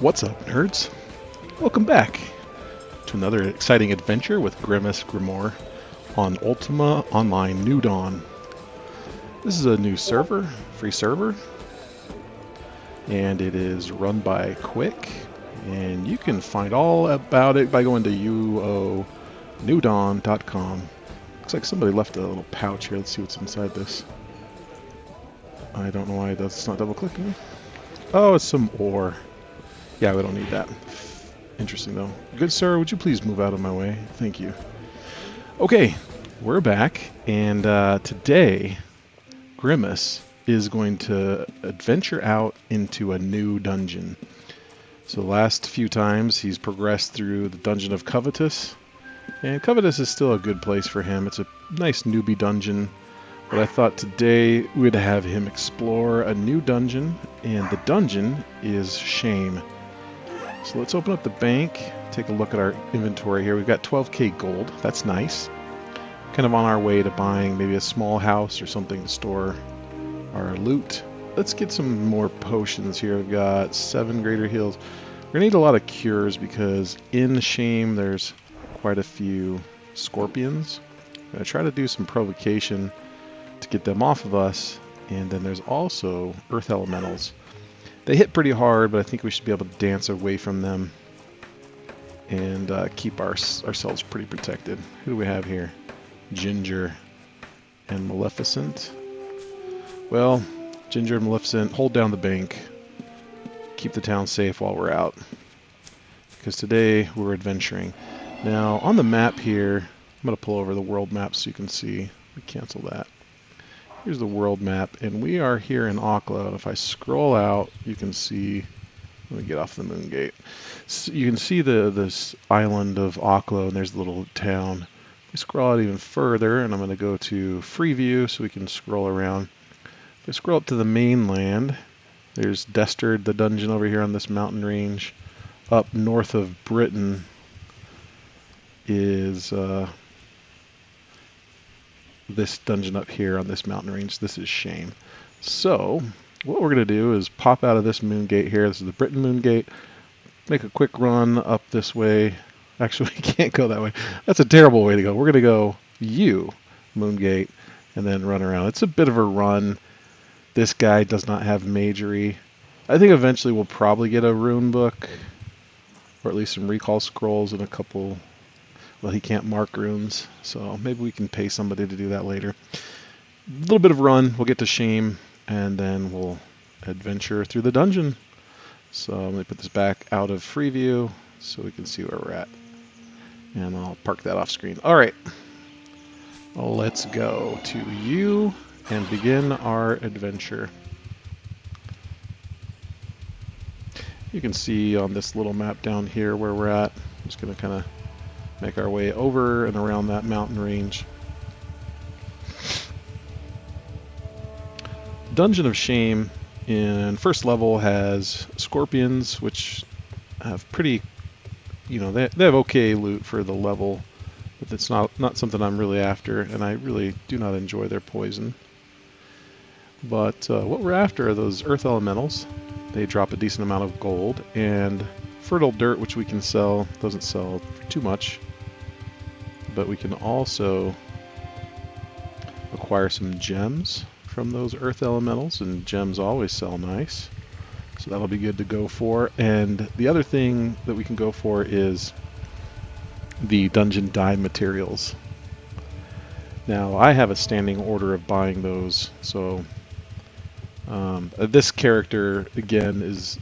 What's up, nerds? Welcome back to another exciting adventure with Grimace Grimoire on Ultima Online New Dawn. This is a new server, free server, and it is run by Quick, and you can find all about it by going to uonewdawn.com. Looks like somebody left a little pouch here. Let's see what's inside this. I don't know why that's not double clicking. Oh, it's some ore. Yeah, we don't need that. Interesting, though. Good sir, would you please move out of my way? Thank you. Okay, we're back, and today, Grimace is going to adventure out into a new dungeon. So the last few times, he's progressed through the Dungeon of Covetous, and Covetous is still a good place for him. It's a nice newbie dungeon, but I thought today we'd have him explore a new dungeon, and the dungeon is Shame. So let's open up the bank, take a look at our inventory here. We've got 12k gold. That's nice. Kind of on our way to buying maybe a small house or something to store our loot. Let's get some more potions here. We've got 7 greater heals. We're going to need a lot of cures because in Shame there's quite a few scorpions. I'm going to try to do some provocation to get them off of us. And then there's also earth elementals. They hit pretty hard, but I think we should be able to dance away from them and keep ourselves pretty protected. Who do we have here? Ginger and Maleficent. Well, Ginger and Maleficent, hold down the bank. Keep the town safe while we're out. Because today we're adventuring. Now, on the map here, I'm going to pull over the world map so you can see. Let me cancel that. Here's the world map, and we are here in Aklo. If I scroll out, you can see. Let me get off the moon gate. So you can see this island of Aklo, and there's the little town. If we scroll out even further, and I'm going to go to free view so we can scroll around. If I scroll up to the mainland, there's Destard, the dungeon over here on this mountain range. Up north of Britain is this dungeon up here on this mountain range. This is Shame. So what we're going to do is pop out of this moon gate here. This is the Britain moon gate. Make a quick run up this way. Actually, we can't go that way. That's a terrible way to go. We're going to go moon gate and then run around. It's a bit of a run. This guy does not have magery. I think eventually we'll probably get a rune book or at least some recall scrolls and a couple. Well, he can't mark runes, so maybe we can pay somebody to do that later. A little bit of run, we'll get to Shame, and then we'll adventure through the dungeon. So I'm going to put this back out of free view so we can see where we're at. And I'll park that off screen. All right, let's go to you and begin our adventure. You can see on this little map down here where we're at. I'm just going to kind of make our way over and around that mountain range. Dungeon of Shame in first level has scorpions, which have pretty, they have okay loot for the level, but it's not something I'm really after, and I really do not enjoy their poison. But what we're after are those earth elementals. They drop a decent amount of gold, and fertile dirt, which we can sell, doesn't sell for too much. But we can also acquire some gems from those earth elementals, and gems always sell nice. So that'll be good to go for. And the other thing that we can go for is the dungeon dye materials. Now, I have a standing order of buying those, so this character, again, is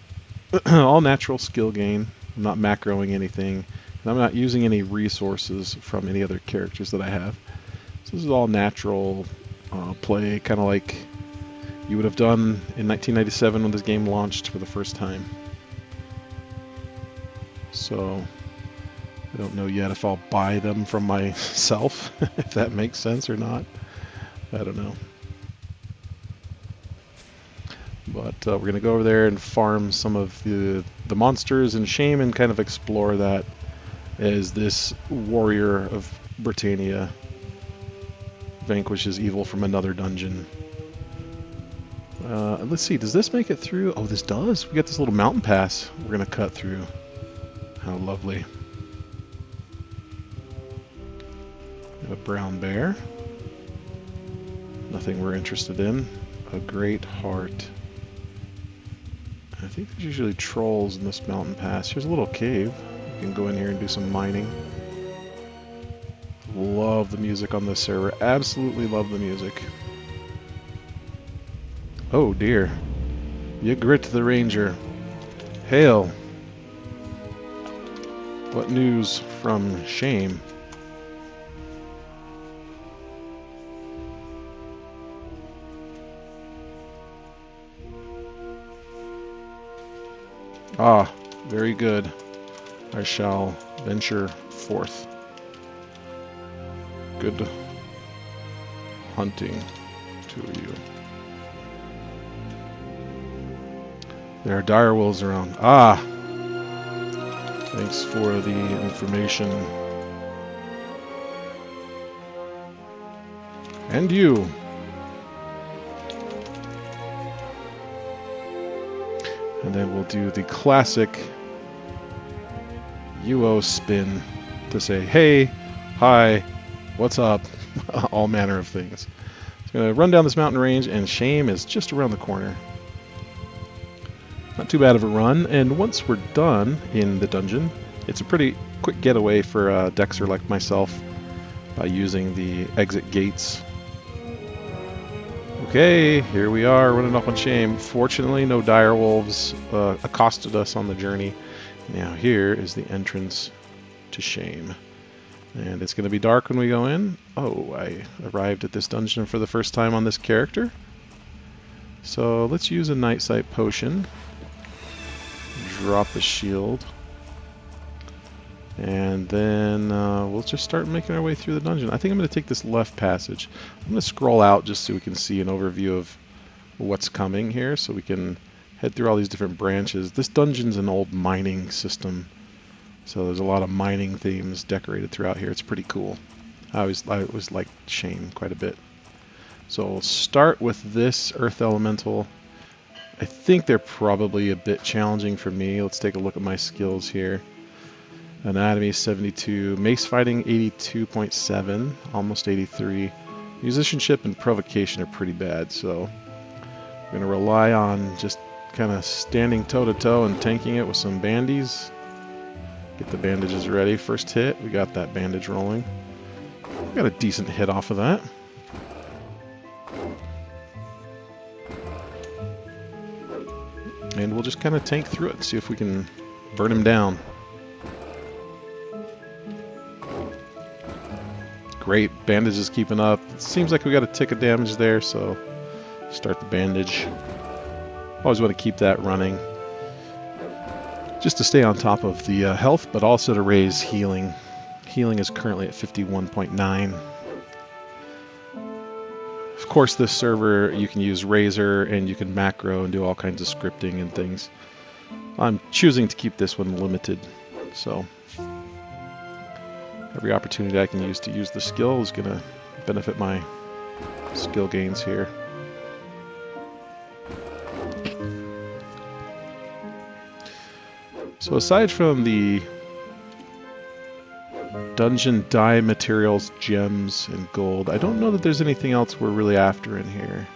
all natural skill gain. I'm not macroing anything. And I'm not using any resources from any other characters that I have. So this is all natural play, kind of like you would have done in 1997 when this game launched for the first time. So I don't know yet if I'll buy them from myself, if that makes sense or not. I don't know. But we're going to go over there and farm some of the monsters in Shame and kind of explore that as this warrior of Britannia vanquishes evil from another dungeon. Let's see, does this make it through? Oh, this does. We got this little mountain pass we're going to cut through. How lovely. A brown bear. Nothing we're interested in. A great heart. I think there's usually trolls in this mountain pass. Here's a little cave. You can go in here and do some mining. Love the music on this server. Absolutely love the music. Oh dear. Ygritte the Ranger. Hail. What news from Shame? Ah, very good. I shall venture forth. Good hunting to you. There are dire wolves around. Ah! Thanks for the information. And you. And then we'll do the classic UO spin to say, hey, hi, what's up? All manner of things. It's going to run down this mountain range, and Shame is just around the corner. Not too bad of a run, and once we're done in the dungeon, it's a pretty quick getaway for a Dexter like myself by using the exit gates. Okay, here we are running up on Shame. Fortunately, no dire wolves accosted us on the journey. Now here is the entrance to Shame. And it's going to be dark when we go in. Oh, I arrived at this dungeon for the first time on this character. So let's use a night sight potion. Drop the shield. And then we'll just start making our way through the dungeon. I think I'm going to take this left passage. I'm going to scroll out just so we can see an overview of what's coming here, so we can head through all these different branches. This dungeon's an old mining system, so there's a lot of mining themes decorated throughout here. It's pretty cool. I always liked Shame quite a bit. So we'll start with this Earth Elemental. I think they're probably a bit challenging for me. Let's take a look at my skills here. Anatomy 72, mace fighting 82.7, almost 83. Musicianship and provocation are pretty bad, so we're going to rely on just kind of standing toe-to-toe and tanking it with some bandies. Get the bandages ready. First hit, we got that bandage rolling. We got a decent hit off of that. And we'll just kind of tank through it and see if we can burn him down. Great, bandage is keeping up. It seems like we got a tick of damage there, so start the bandage. Always want to keep that running, just to stay on top of the health, but also to raise healing. Healing is currently at 51.9. Of course, this server you can use Razor and you can macro and do all kinds of scripting and things. I'm choosing to keep this one limited, so every opportunity I can use to use the skill is going to benefit my skill gains here. So aside from the dungeon dye materials, gems, and gold, I don't know that there's anything else we're really after in here.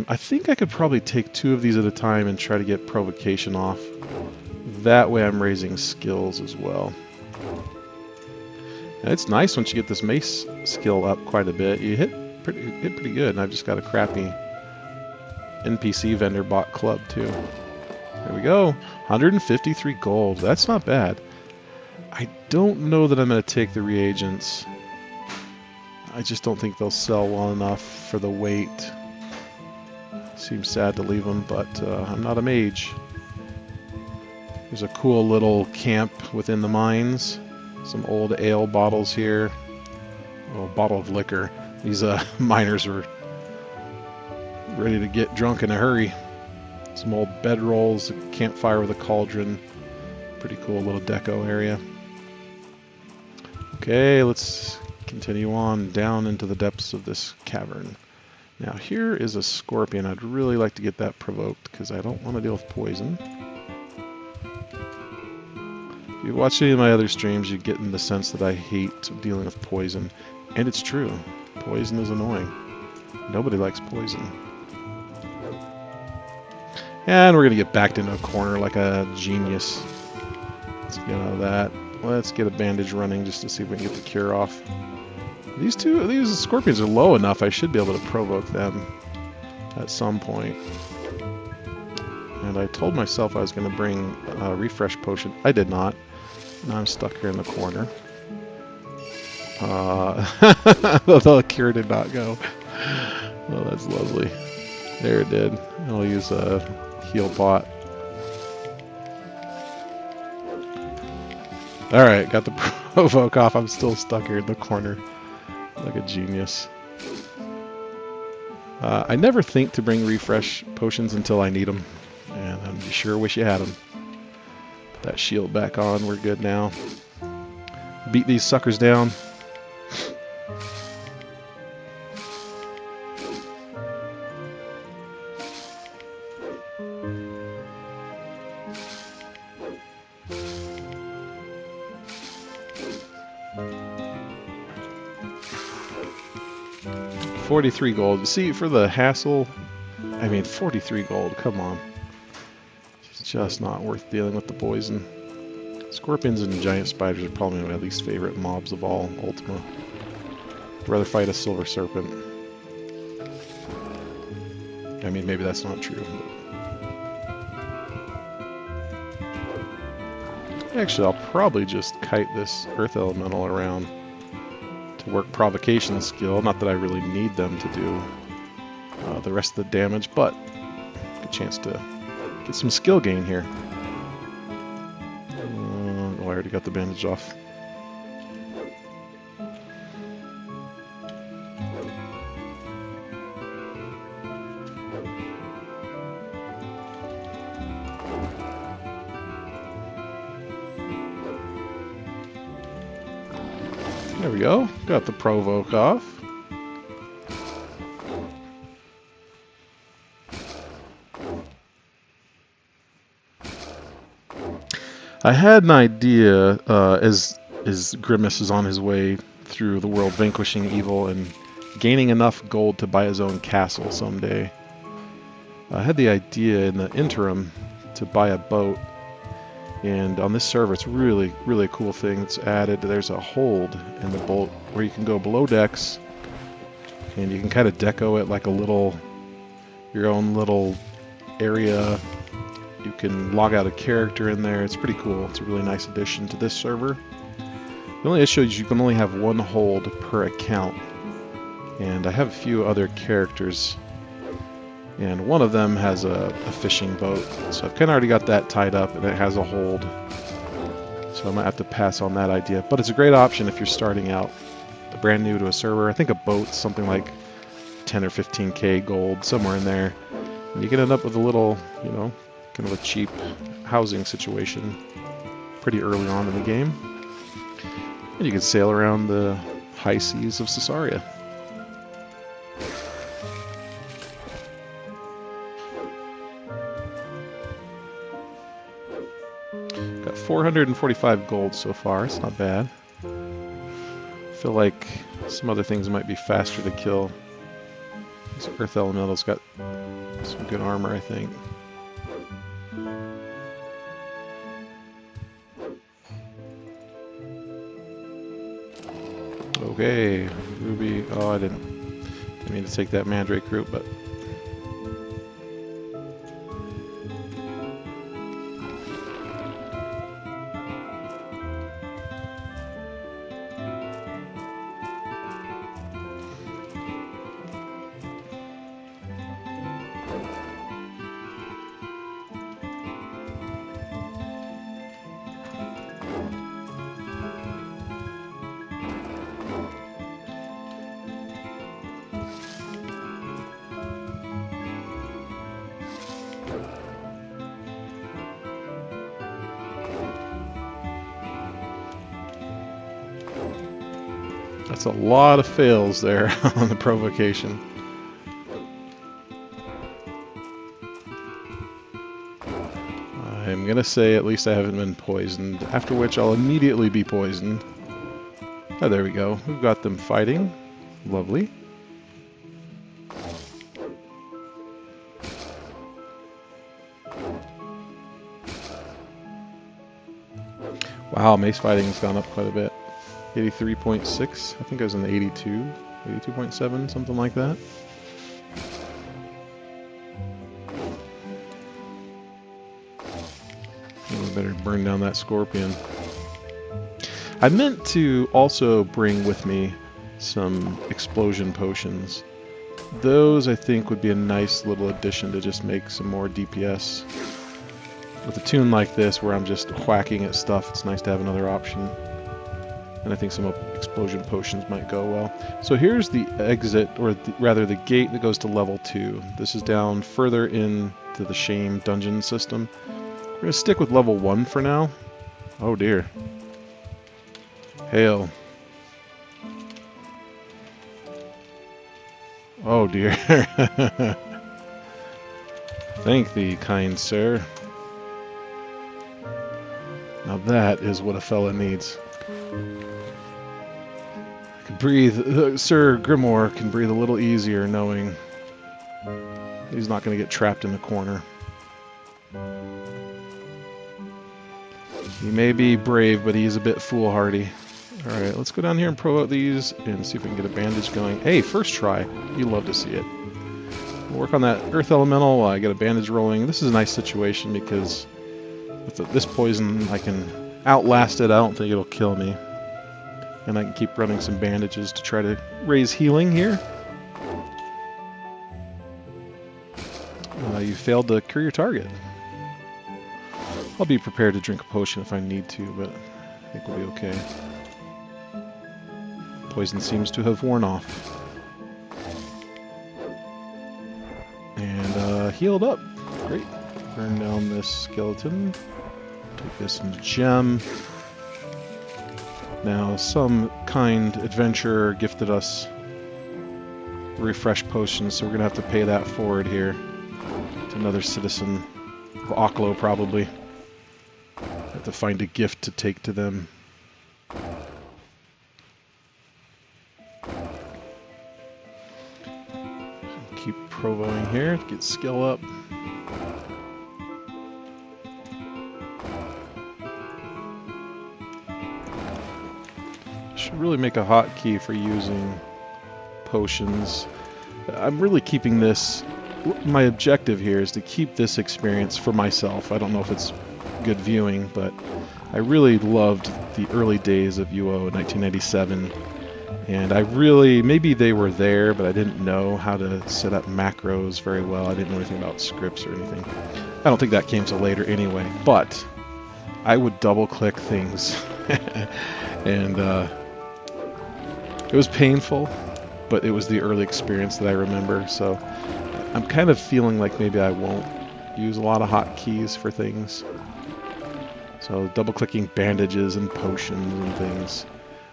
I think I could probably take 2 of these at a time and try to get provocation off. That way I'm raising skills as well. And it's nice once you get this mace skill up quite a bit. You hit pretty good, and I've just got a crappy NPC vendor bot club too. There we go. 153 gold. That's not bad. I don't know that I'm going to take the reagents. I just don't think they'll sell well enough for the weight. Seems sad to leave them, but I'm not a mage. There's a cool little camp within the mines. Some old ale bottles here. Oh, a bottle of liquor. These miners were ready to get drunk in a hurry. Some old bedrolls, a campfire with a cauldron. Pretty cool little deco area. Okay, let's continue on down into the depths of this cavern. Now here is a scorpion. I'd really like to get that provoked because I don't want to deal with poison. If you watch any of my other streams, you get in the sense that I hate dealing with poison. And it's true. Poison is annoying. Nobody likes poison. And we're going to get backed into a corner like a genius. Let's get out of that. Let's get a bandage running just to see if we can get the cure off. These scorpions are low enough, I should be able to provoke them at some point. And I told myself I was going to bring a refresh potion. I did not. Now I'm stuck here in the corner. The cure did not go. Oh, that's lovely. There it did. I'll use a heal pot. Alright, got the provoke off. I'm still stuck here in the corner like a genius. I never think to bring refresh potions until I need them. And I'm sure wish you had them. Put that shield back on. We're good now. Beat these suckers down. $43 gold. See, for the hassle, I mean, 43 gold, come on. It's just not worth dealing with the poison. Scorpions and giant spiders are probably my least favorite mobs of all Ultima. I'd rather fight a silver serpent. I mean, maybe that's not true. But actually, I'll probably just kite this earth elemental around to work provocation skill. Not that I really need them to do the rest of the damage, but a chance to get some skill gain here. Oh, I already got the bandage off. There we go. Got the provoke off. I had an idea as Grimace is on his way through the world vanquishing evil and gaining enough gold to buy his own castle someday. I had the idea in the interim to buy a boat. And on this server, it's really, really a cool thing that's added. There's a hold in the boat where you can go below decks, and you can kind of deco it like a little, your own little area. You can log out a character in there. It's pretty cool. It's a really nice addition to this server. The only issue is you can only have one hold per account, and I have a few other characters. And one of them has a fishing boat, so I've kind of already got that tied up, and it has a hold. So I might have to pass on that idea. But it's a great option if you're starting out brand new to a server. I think a boat's something like 10 or 15k gold, somewhere in there. And you can end up with a little, you know, kind of a cheap housing situation pretty early on in the game. And you can sail around the high seas of Sosaria. Got 445 gold so far. It's not bad. I feel like some other things might be faster to kill. This Earth Elemental's got some good armor, I think. Okay, Ruby. Oh, I didn't mean to take that Mandrake route, but that's a lot of fails there on the provocation. I'm gonna say at least I haven't been poisoned, after which I'll immediately be poisoned. Oh, there we go. We've got them fighting. Lovely. Wow, mace fighting's gone up quite a bit. 83.6. I think I was in the 82, 82.7, something like that. We better burn down that scorpion. I meant to also bring with me some explosion potions. Those, I think, would be a nice little addition to just make some more DPS. With a tune like this, where I'm just whacking at stuff, it's nice to have another option. And I think some explosion potions might go well. So here's the exit, or rather the gate that goes to level 2. This is down further into the Shame dungeon system. We're going to stick with level 1 for now. Oh dear. Hail. Oh dear. Thank thee, kind sir. Now that is what a fella needs. I can breathe. Sir Grimoire can breathe a little easier knowing he's not going to get trapped in the corner. He may be brave, but he's a bit foolhardy. Alright, let's go down here and provoke these and see if we can get a bandage going. Hey, first try. You love to see it. We'll work on that Earth Elemental while I get a bandage rolling. This is a nice situation because with this poison I can outlast it. I don't think it'll kill me. And I can keep running some bandages to try to raise healing here. You failed to cure your target. I'll be prepared to drink a potion if I need to, but I think we'll be okay. Poison seems to have worn off. And healed up. Great. Burn down this skeleton. Take this into gem. Now, some kind adventurer gifted us refresh potions, so we're going to have to pay that forward here to another citizen of Oklo, probably. Have to find a gift to take to them. Keep provoing here to get skill up. Should really make a hotkey for using potions. I'm really keeping this. My objective here is to keep this experience for myself. I don't know if it's good viewing, but I really loved the early days of UO in 1997, and I really, maybe they were there, but I didn't know how to set up macros very well. I didn't know anything about scripts or anything. I don't think that came till later anyway, but I would double click things and it was painful, but it was the early experience that I remember, so I'm kind of feeling like maybe I won't use a lot of hotkeys for things. So double-clicking bandages and potions and things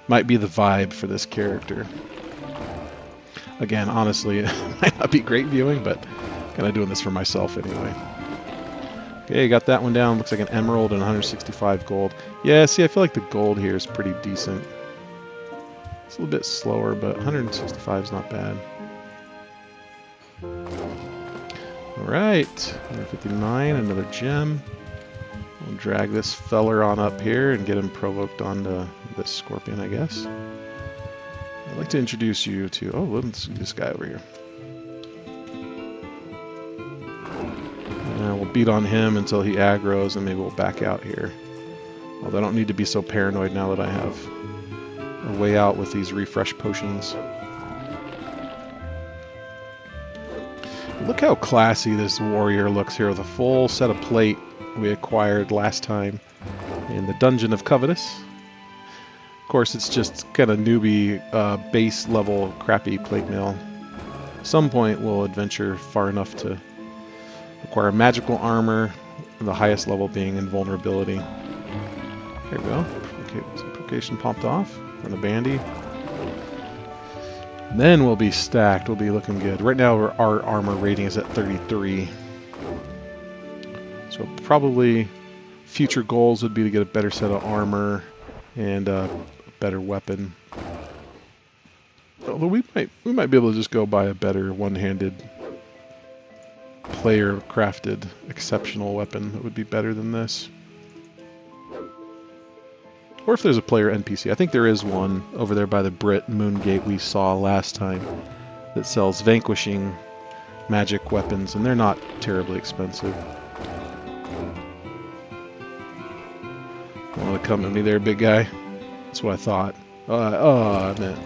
might be the vibe for this character. Again, honestly, it might not be great viewing, but I'm kind of doing this for myself anyway. Okay, got that one down. Looks like an emerald and 165 gold. Yeah, see, I feel like the gold here is pretty decent. It's a little bit slower, but 165 is not bad. Alright, 159, another gem. We'll drag this feller on up here and get him provoked onto this scorpion, I guess. I'd like to introduce you to... Oh, let's see this guy over here. We'll beat on him until he aggroes, and maybe we'll back out here. Although I don't need to be so paranoid now that I have a way out with these refresh potions. Look how classy this warrior looks here with a full set of plate we acquired last time in the Dungeon of Covetous. Of course, it's just kind of newbie, base level crappy plate mail. At some point we'll adventure far enough to acquire magical armor, the highest level being invulnerability. There we go. Provocation popped off from the bandy. And then we'll be stacked. We'll be looking good. Right now our armor rating is at 33. So So probably future goals would be to get a better set of armor and a better weapon. Although we might be able to just go buy a better one-handed player crafted exceptional weapon that would be better than this. Or if there's a player NPC. I think there is one over there by the Brit Moongate we saw last time that sells vanquishing magic weapons, and they're not terribly expensive. You want to come at me there, big guy? That's what I thought. I meant.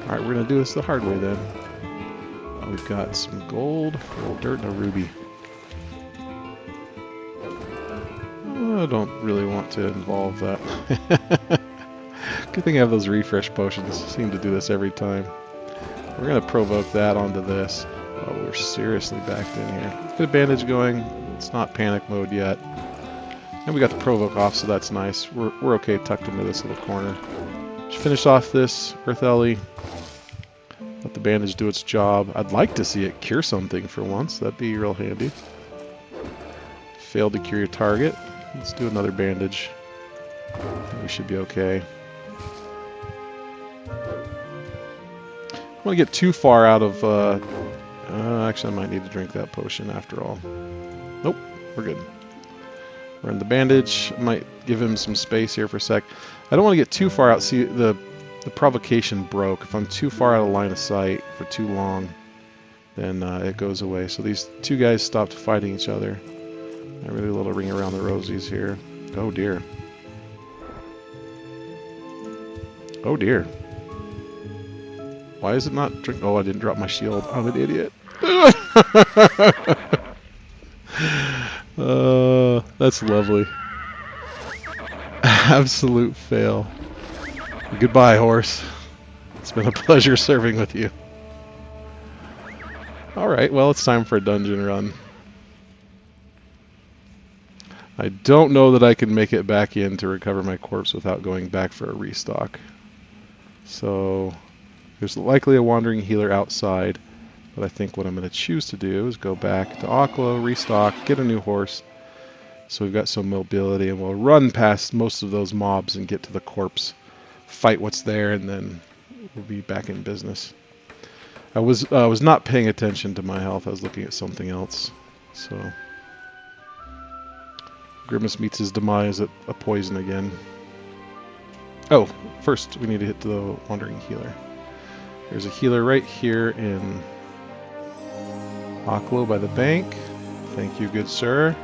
Alright, we're going to do this the hard way then. We've got some gold, a little dirt, and a ruby. I don't really want to involve that. Good thing I have those refresh potions. Seem to do this every time. We're going to provoke that onto this. Oh, we're seriously backed in here. Let's get a bandage going. It's not panic mode yet. And we got the provoke off, so that's nice. We're okay tucked into this little corner. Just finish off this Earth Ellie. Let the bandage do its job. I'd like to see it cure something for once. That'd be real handy. Failed to cure your target. Let's do another bandage. I think we should be okay. Don't want to get too far out of... actually, I might need to drink that potion after all. Nope, we're good. We're in the bandage. Might give him some space here for a sec. I don't want to get too far out. See, the provocation broke. If I'm too far out of line of sight for too long, then it goes away. So these two guys stopped fighting each other. I really little ring around the rosies here. Oh dear. Oh dear. Why is it not drink? Oh, I didn't drop my shield. I'm an idiot. That's lovely. Absolute fail. Goodbye, horse. It's been a pleasure serving with you. Alright, well, it's time for a dungeon run. I don't know that I can make it back in to recover my corpse without going back for a restock. So, there's likely a wandering healer outside, but I think what I'm going to choose to do is go back to Aklo, restock, get a new horse, so we've got some mobility, and we'll run past most of those mobs and get to the corpse, fight what's there, and then we'll be back in business. I was not paying attention to my health. I was looking at something else. So Grimace meets his demise at a poison again. Oh, first we need to hit the wandering healer. There's a healer right here in Aklo by the bank. Thank you, good sir.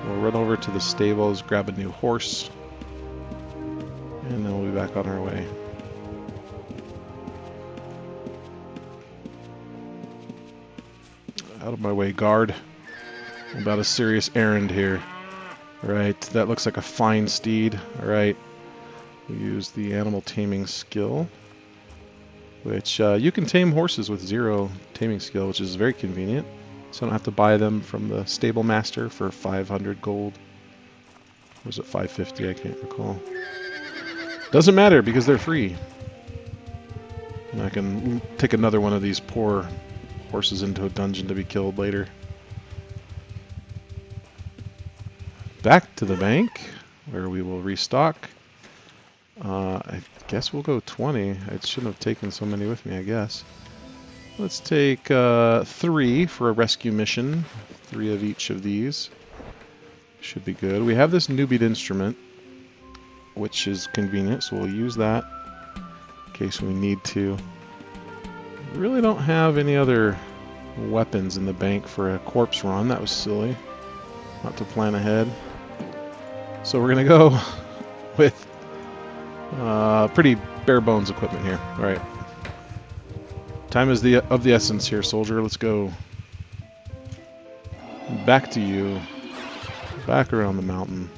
We'll run over to the stables, grab a new horse, and then we'll be back on our way. Out of my way, guard. About a serious errand here. Alright, that looks like a fine steed. Alright, we use the animal taming skill, which you can tame horses with 0 taming skill, which is very convenient. So I don't have to buy them from the stable master for 500 gold. Or was it 550? I can't recall. Doesn't matter because they're free. And I can take another one of these poor horses into a dungeon to be killed later. Back to the bank, where we will restock. I guess we'll go 20. I shouldn't have taken so many with me, I guess. Let's take 3 for a rescue mission. 3 of each of these. Should be good. We have this newbied instrument, which is convenient, so we'll use that in case we need to. We really don't have any other weapons in the bank for a corpse run. That was silly. Not to plan ahead. So we're going to go with pretty bare bones equipment here. Alright. Time is of the essence here, soldier. Let's go. Back to you. Back around the mountain.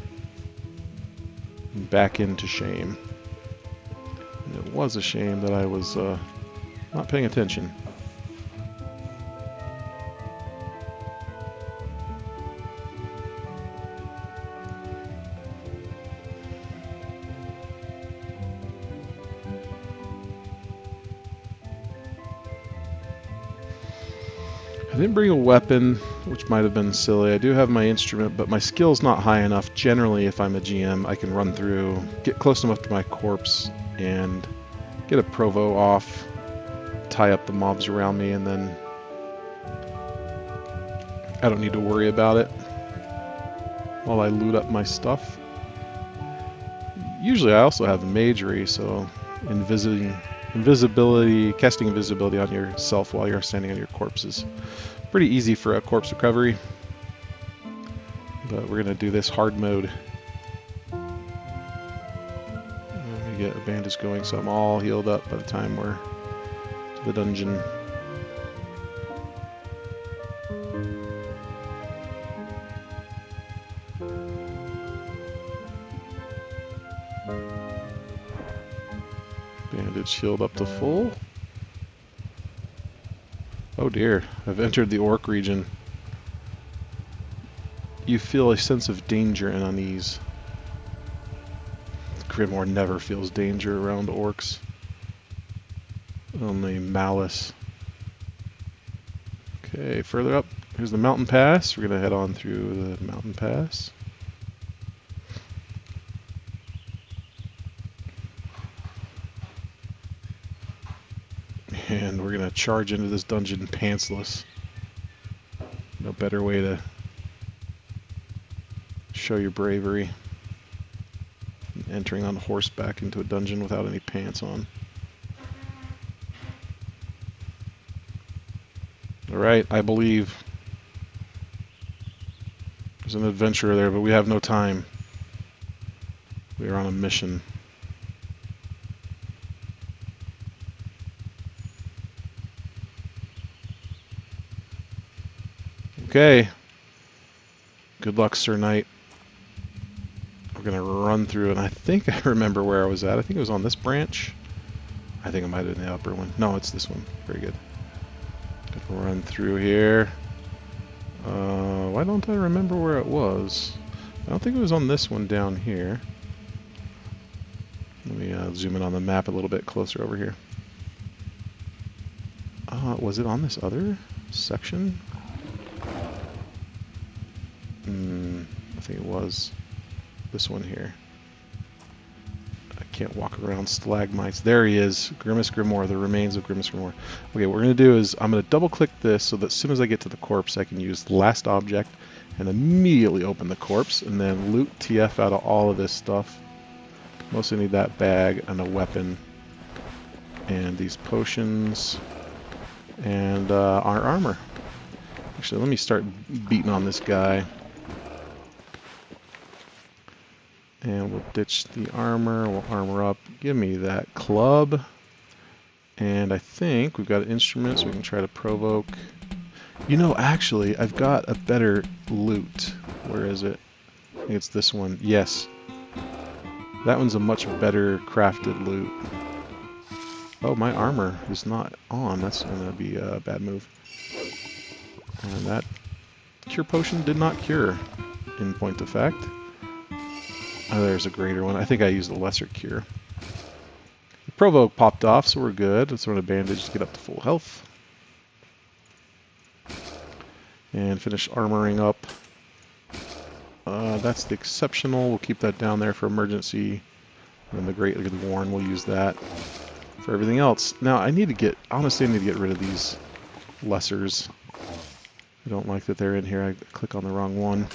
Back into shame. And it was a shame that I was not paying attention. I didn't bring a weapon. which might have been silly. I do have my instrument, but my skill's not high enough. Generally, if I'm a GM, I can run through, get close enough to my corpse, and get a provo off, tie up the mobs around me, and then I don't need to worry about it while I loot up my stuff. Usually I also have magery, so invisibility, casting invisibility on yourself while you're standing on your corpse is pretty easy for a corpse recovery. But we're going to do this hard mode. Let me get a bandage going so I'm all healed up by the time we're to the dungeon. Bandage healed up to full. Oh dear, I've entered the orc region. You feel a sense of danger and unease. Grimoire never feels danger around orcs. Only malice. Okay, further up, here's the mountain pass. We're going to head on through the mountain pass. And we're going to charge into this dungeon pantsless. No better way to show your bravery. Entering on horseback into a dungeon without any pants on. Alright, I believe. There's an adventurer there, but we have no time. We are on a mission. Okay. Good luck, Sir Knight. We're going to run through, and I think I remember where I was at. I think it was on this branch. I think it might have been the upper one. No, it's this one. Very good. Gonna run through here. Why don't I remember where it was? I don't think it was on this one down here. Let me zoom in on the map a little bit closer over here. Was it on this other section? I think it was this one here. I can't walk around stalagmites. There he is, Grimace Grimoir, the remains of Grimace Grimoir. Okay, what we're going to do is I'm going to double click this so that as soon as I get to the corpse I can use the last object and immediately open the corpse and then loot TF out of all of this stuff. Mostly need that bag and a weapon and these potions and our armor. Actually, let me start beating on this guy. And we'll ditch the armor, we'll armor up. Give me that club. And I think we've got instruments, we can try to provoke. You know, actually, I've got a better loot. Where is it? I think it's this one. Yes. That one's a much better crafted loot. Oh, my armor is not on. That's going to be a bad move. And that cure potion did not cure, in point of fact. Oh, there's a greater one. I think I used the lesser cure. The provoke popped off, so we're good. Let's run a bandage to get up to full health. And finish armoring up. That's the exceptional. We'll keep that down there for emergency. And the great warn, we'll use that for everything else. Now, honestly, I need to get rid of these lessers. I don't like that they're in here. I click on the wrong one.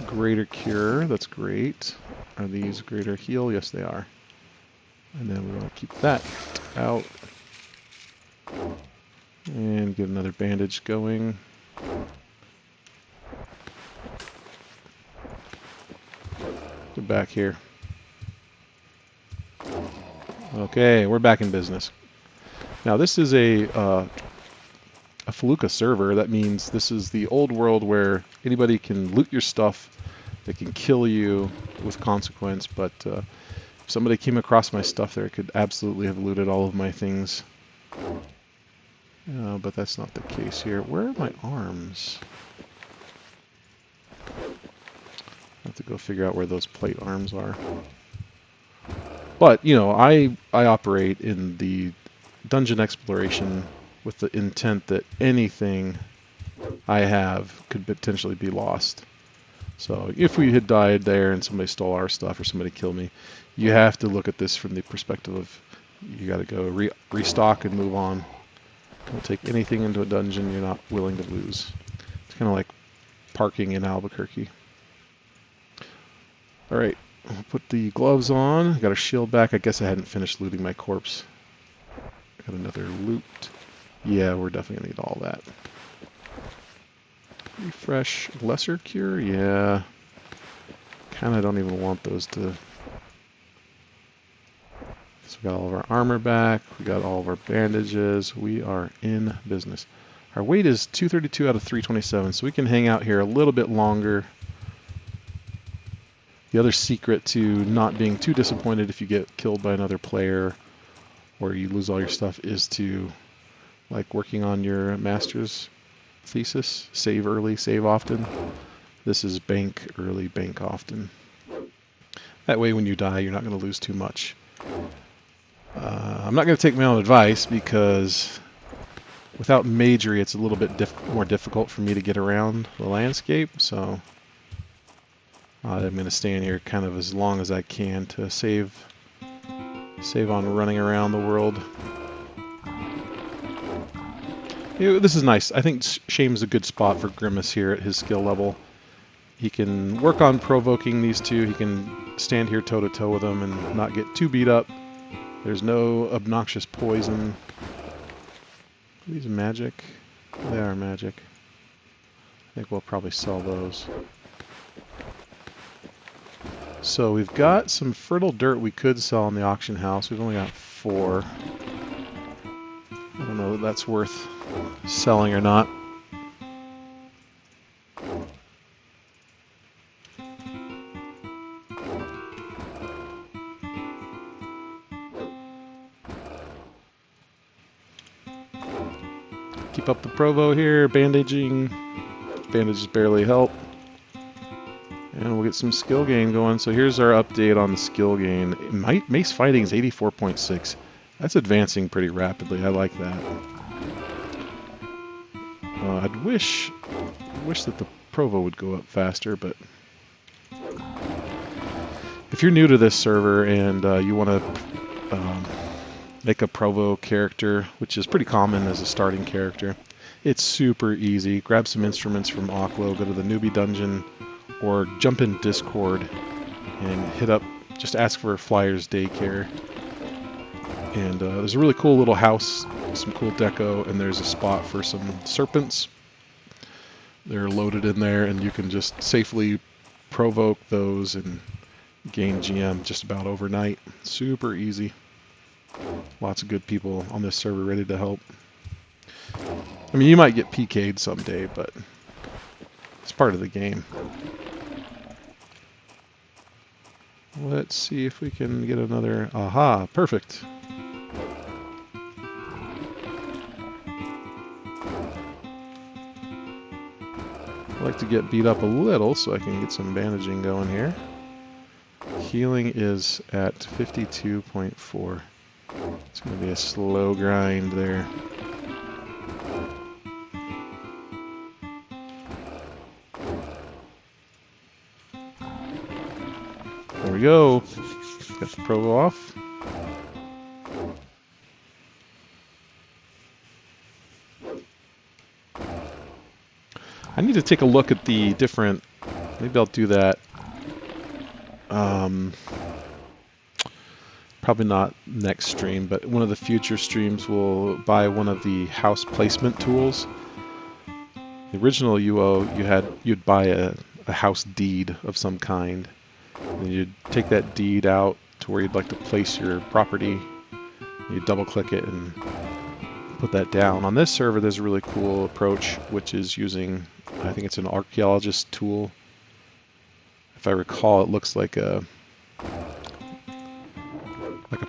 Greater cure, that's great. Are these greater heal? Yes, they are. And then we want to keep that out. And get another bandage going. Get back here. Okay, we're back in business. Now this is a Felucca server. That means this is the old world where anybody can loot your stuff. They can kill you with consequence, but if somebody came across my stuff there, could absolutely have looted all of my things. But that's not the case here. Where are my arms? I have to go figure out where those plate arms are. But, you know, I operate in the dungeon exploration with the intent that anything I have could potentially be lost. So if we had died there and somebody stole our stuff or somebody killed me, you have to look at this from the perspective of you got to go restock and move on. Don't take anything into a dungeon you're not willing to lose. It's kind of like parking in Albuquerque. All right, I'll put the gloves on. Got a shield back. I guess I hadn't finished looting my corpse. Got another loot. Yeah, we're definitely gonna need all that. Refresh, lesser cure. Yeah, kind of don't even want those to. So we got all of our armor back. We got all of our bandages. We are in business. Our weight is 232 out of 327, so we can hang out here a little bit longer. The other secret to not being too disappointed if you get killed by another player or you lose all your stuff is to, like, working on your master's thesis. Save early, save often. This is bank early, bank often. That way when you die, you're not going to lose too much. I'm not going to take my own advice because without magery, it's a little bit more difficult for me to get around the landscape. So I'm going to stay in here kind of as long as I can to save on running around the world. This is nice. I think Shame's a good spot for Grimace here at his skill level. He can work on provoking these two. He can stand here toe-to-toe with them and not get too beat up. There's no obnoxious poison. Are these magic? They are magic. I think we'll probably sell those. So we've got some fertile dirt we could sell in the auction house. We've only got 4. I don't know that that's worth selling or not. Keep up the provo here, bandaging. Bandages barely help. And we'll get some skill gain going. So here's our update on the skill gain. Mace fighting is 84.6. That's advancing pretty rapidly. I like that. I'd wish that the provo would go up faster, but if you're new to this server and you want to make a provo character, which is pretty common as a starting character, it's super easy. Grab some instruments from Aquo, go to the newbie dungeon, or jump in Discord and hit up, just ask for Flyers Daycare. And there's a really cool little house, some cool deco, and there's a spot for some serpents. They're loaded in there, and you can just safely provoke those and gain GM just about overnight. Super easy. Lots of good people on this server ready to help. I mean, you might get PK'd someday, but it's part of the game. Let's see if we can get another... Aha, perfect. I like to get beat up a little so I can get some bandaging going here. Healing is at 52.4. It's going to be a slow grind there. There we go. Got the provo off. I need to take a look at the different... Maybe I'll do that. Probably not next stream, but one of the future streams will buy one of the house placement tools. The original UO, you'd buy a house deed of some kind. And you'd take that deed out to where you'd like to place your property. You double click it and put that down. On this server, there's a really cool approach, which is using, I think it's an archaeologist tool. If I recall, it looks like a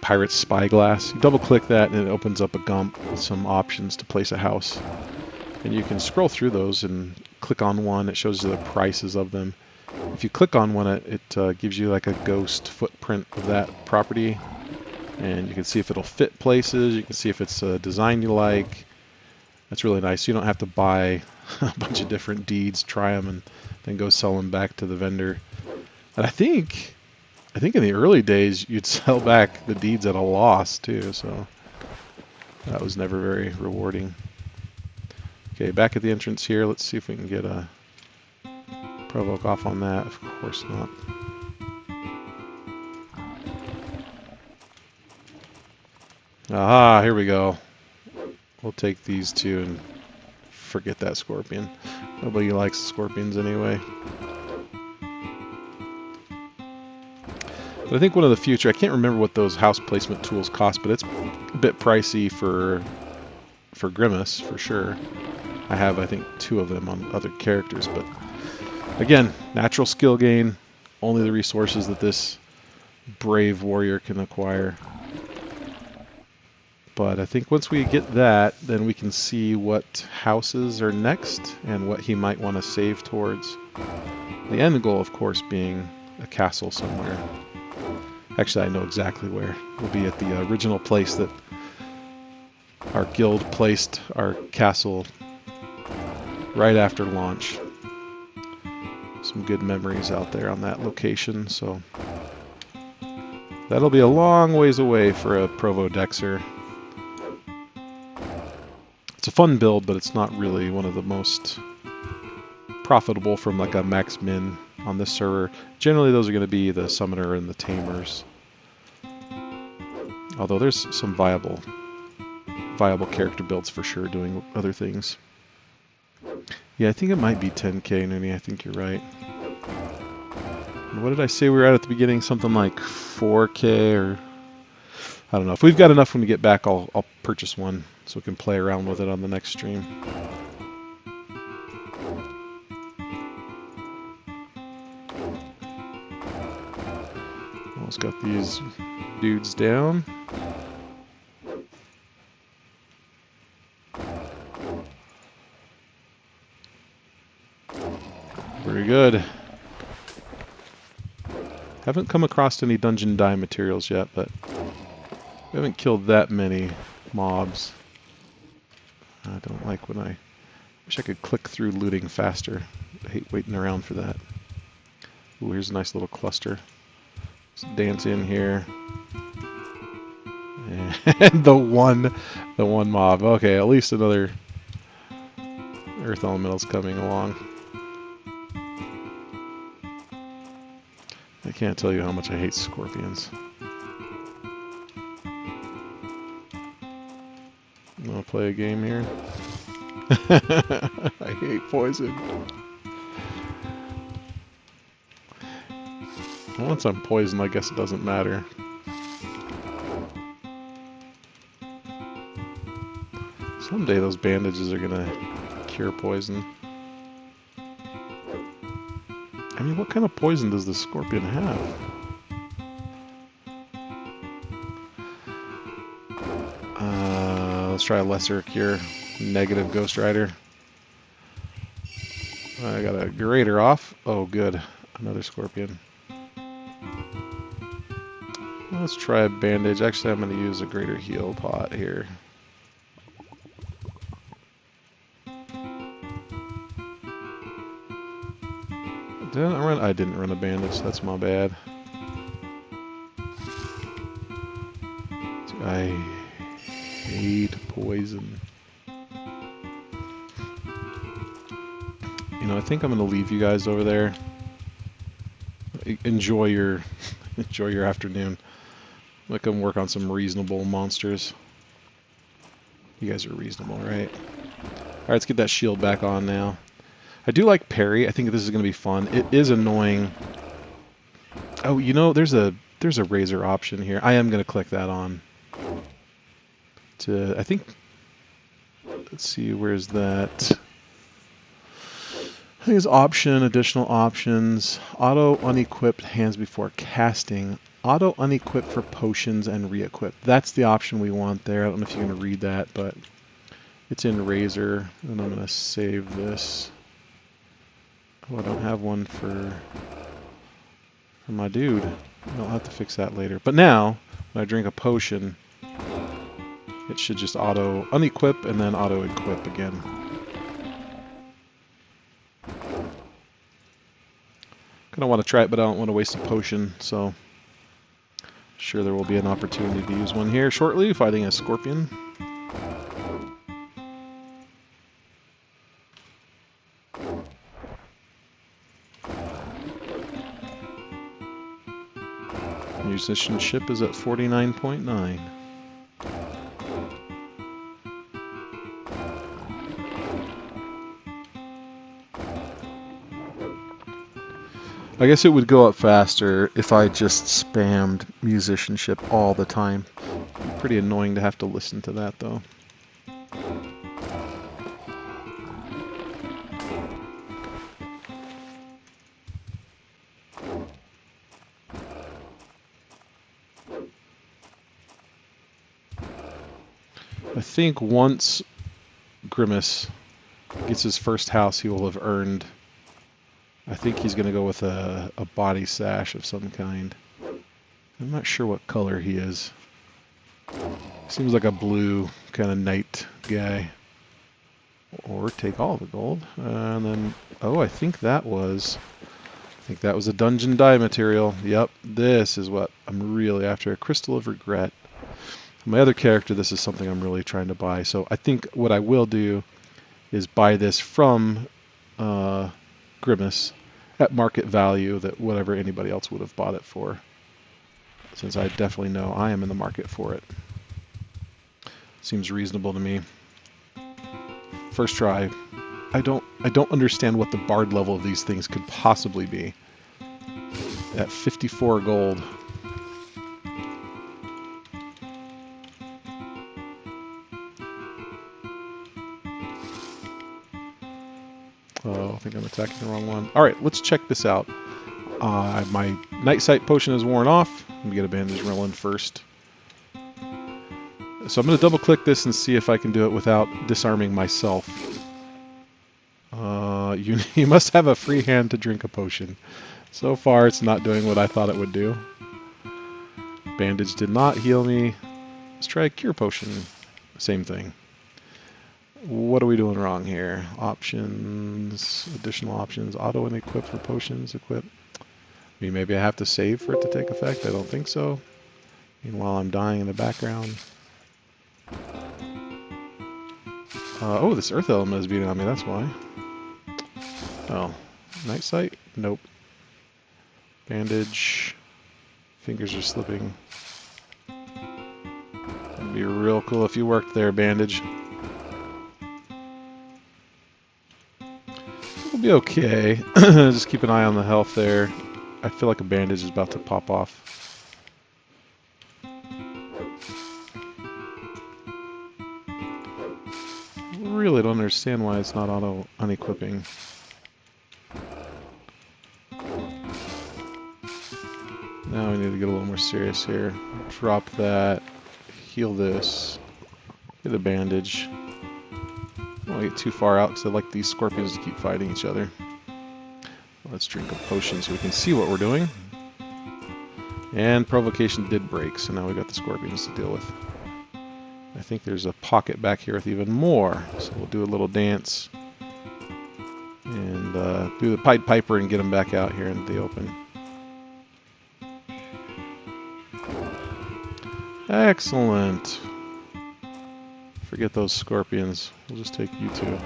pirate's spyglass. You double click that and it opens up a GUMP with some options to place a house. And you can scroll through those and click on one. It shows you the prices of them. If you click on one, it gives you like a ghost footprint of that property. And you can see if it'll fit places. You can see if it's a design you like. That's really nice. You don't have to buy a bunch of different deeds, try them, and then go sell them back to the vendor. And I think in the early days you'd sell back the deeds at a loss too, so that was never very rewarding. Okay, back at the entrance here. Let's see if we can get a provoke off on that. Of course not. Aha, here we go. We'll take these two and forget that scorpion. Nobody likes scorpions anyway. But I think one of the future, I can't remember what those house placement tools cost, but it's a bit pricey for Grimace, for sure. I have, I think, 2 of them on other characters, but again, natural skill gain, only the resources that this brave warrior can acquire. But I think once we get that, then we can see what houses are next and what he might want to save towards. The end goal, of course, being a castle somewhere. Actually, I know exactly where. We'll be at the original place that our guild placed our castle right after launch. Some good memories out there on that location, so that'll be a long ways away for a Provo Dexer. It's a fun build, but it's not really one of the most profitable from like a max min on this server. Generally those are going to be the summoner and the tamers. Although there's some viable character builds for sure doing other things. Yeah, I think it might be 10k, Noonie. I think you're right. What did I say we were at the beginning? Something like 4k or... I don't know. If we've got enough when we get back, I'll purchase one so we can play around with it on the next stream. Almost got these dudes down. Very good. Haven't come across any dungeon dye materials yet, but we haven't killed that many mobs. I don't like when I... wish I could click through looting faster. I hate waiting around for that. Ooh, here's a nice little cluster. Let's dance in here. And the one mob. Okay, at least another earth elemental's coming along. I can't tell you how much I hate scorpions. You want to play a game here? I hate poison. Once I'm poisoned, I guess it doesn't matter. Someday those bandages are gonna cure poison. I mean, what kind of poison does the scorpion have? Let's try a lesser cure. Negative Ghost Rider. I got a greater off. Oh, good. Another scorpion. Let's try a bandage. Actually, I'm going to use a greater heal pot here. Did I run? I didn't run a bandage. That's my bad. I hate poison. You know, I think I'm going to leave you guys over there. Enjoy your afternoon. I'm going to come work on some reasonable monsters. You guys are reasonable, right? Alright, let's get that shield back on now. I do like parry. I think this is going to be fun. It is annoying. Oh, you know, there's a razor option here. I am going to click that on. I think, let's see, where's that? I think it's option, additional options, auto unequipped hands before casting, auto unequip for potions and re-equip. That's the option we want there. I don't know if you're going to read that, but it's in Razor, and I'm going to save this. Oh, I don't have one for my dude. I'll have to fix that later. But now, when I drink a potion, It should just auto unequip and then auto equip again. Kind of want to try it, but I don't want to waste a potion, so sure there will be an opportunity to use one here shortly, fighting a scorpion. Musicianship is at 49.9. I guess it would go up faster if I just spammed musicianship all the time. It'd be pretty annoying to have to listen to that, though. I think once Grimace gets his first house, he will have earned... I think he's going to go with a body sash of some kind. I'm not sure what color he is. Seems like a blue kind of knight guy. Or take all the gold. And then, oh, I think that was a dungeon dye material. Yep, this is what I'm really after. A Crystal of Regret. My other character, this is something I'm really trying to buy. So I think what I will do is buy this from Grimace at market value, that whatever anybody else would have bought it for, since I definitely know I am in the market for it. Seems reasonable to me. First try. I don't understand what the bard level of these things could possibly be. At 54 gold. Oh, I think I'm attacking the wrong one. Alright, let's check this out. My Night Sight potion is worn off. Let me get a bandage rolling first. So I'm going to double click this and see if I can do it without disarming myself. You must have a free hand to drink a potion. So far it's not doing what I thought it would do. Bandage did not heal me. Let's try a cure potion. Same thing. What are we doing wrong here? Options, additional options, auto and equip for potions, equip. I mean, maybe I have to save for it to take effect. I don't think so. Meanwhile, I'm dying in the background. Oh, this earth element is beating on me, that's why. Oh, Night Sight? Nope. Bandage. Fingers are slipping. It'd be real cool if you worked there, bandage. It'll be okay. Just keep an eye on the health there. I feel like a bandage is about to pop off. Really don't understand why it's not auto unequipping. Now we need to get a little more serious here. Drop that. Heal this. Get a bandage. I don't want to get too far out because I like these scorpions to keep fighting each other. Let's drink a potion so we can see what we're doing. And provocation did break, so now we got the scorpions to deal with. I think there's a pocket back here with even more, so we'll do a little dance and do the Pied Piper and get them back out here in the open. Excellent. Forget those scorpions. We'll just take you two.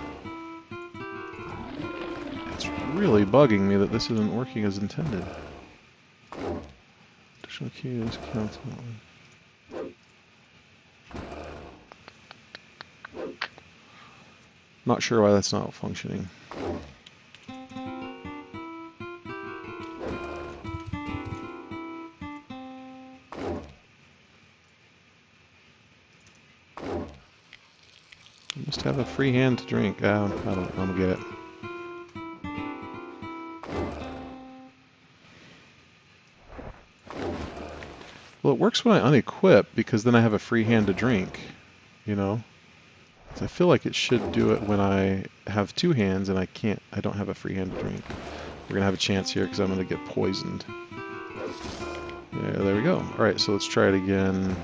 It's really bugging me that this isn't working as intended. Additional keys, count. Not sure why that's not functioning. You must have a free hand to drink. I don't get it. Well, it works when I unequip because then I have a free hand to drink, you know? I feel like it should do it when I have two hands and I don't have a free hand to drink. We're gonna have a chance here because I'm gonna get poisoned. Yeah, there we go. Alright, so let's try it again.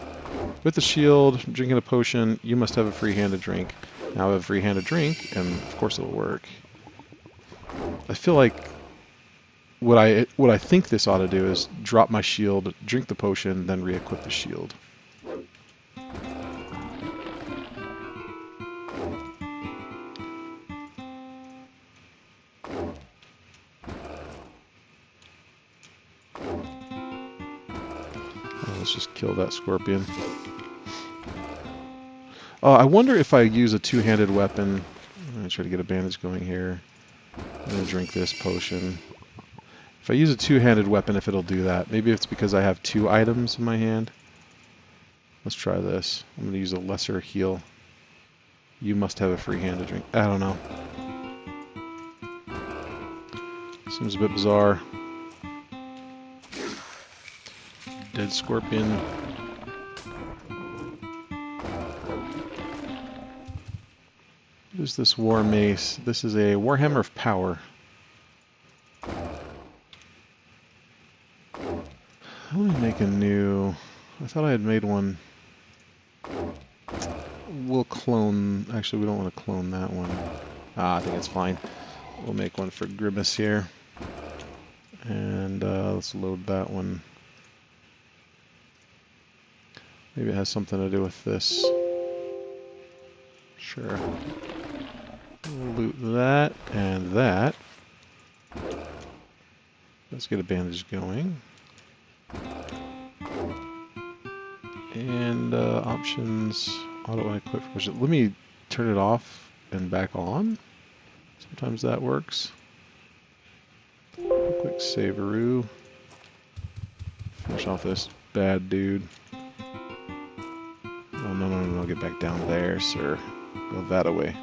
With the shield, drinking a potion, you must have a free-handed drink. Now I have a free-handed drink, and of course it'll work. I feel like what I think this ought to do is drop my shield, drink the potion, then re-equip the shield. Let's just kill that scorpion. I wonder if I use a two-handed weapon. I'm going to try to get a bandage going here. I'm going to drink this potion. If I use a two-handed weapon, if it'll do that. Maybe it's because I have two items in my hand. Let's try this. I'm going to use a lesser heal. You must have a free-handed drink. I don't know. Seems a bit bizarre. Dead scorpion. What is this war mace? This is a Warhammer of Power. Let me make a new... I thought I had made one. We'll clone... Actually, we don't want to clone that one. I think it's fine. We'll make one for Grimace here. And let's load that one. Maybe it has something to do with this. Sure. We'll loot that and that. Let's get a bandage going. And options, auto equip. Let me turn it off and back on. Sometimes that works. Quick savearoo. Finish off this bad dude. Oh, no, get back down there, sir. Go that away.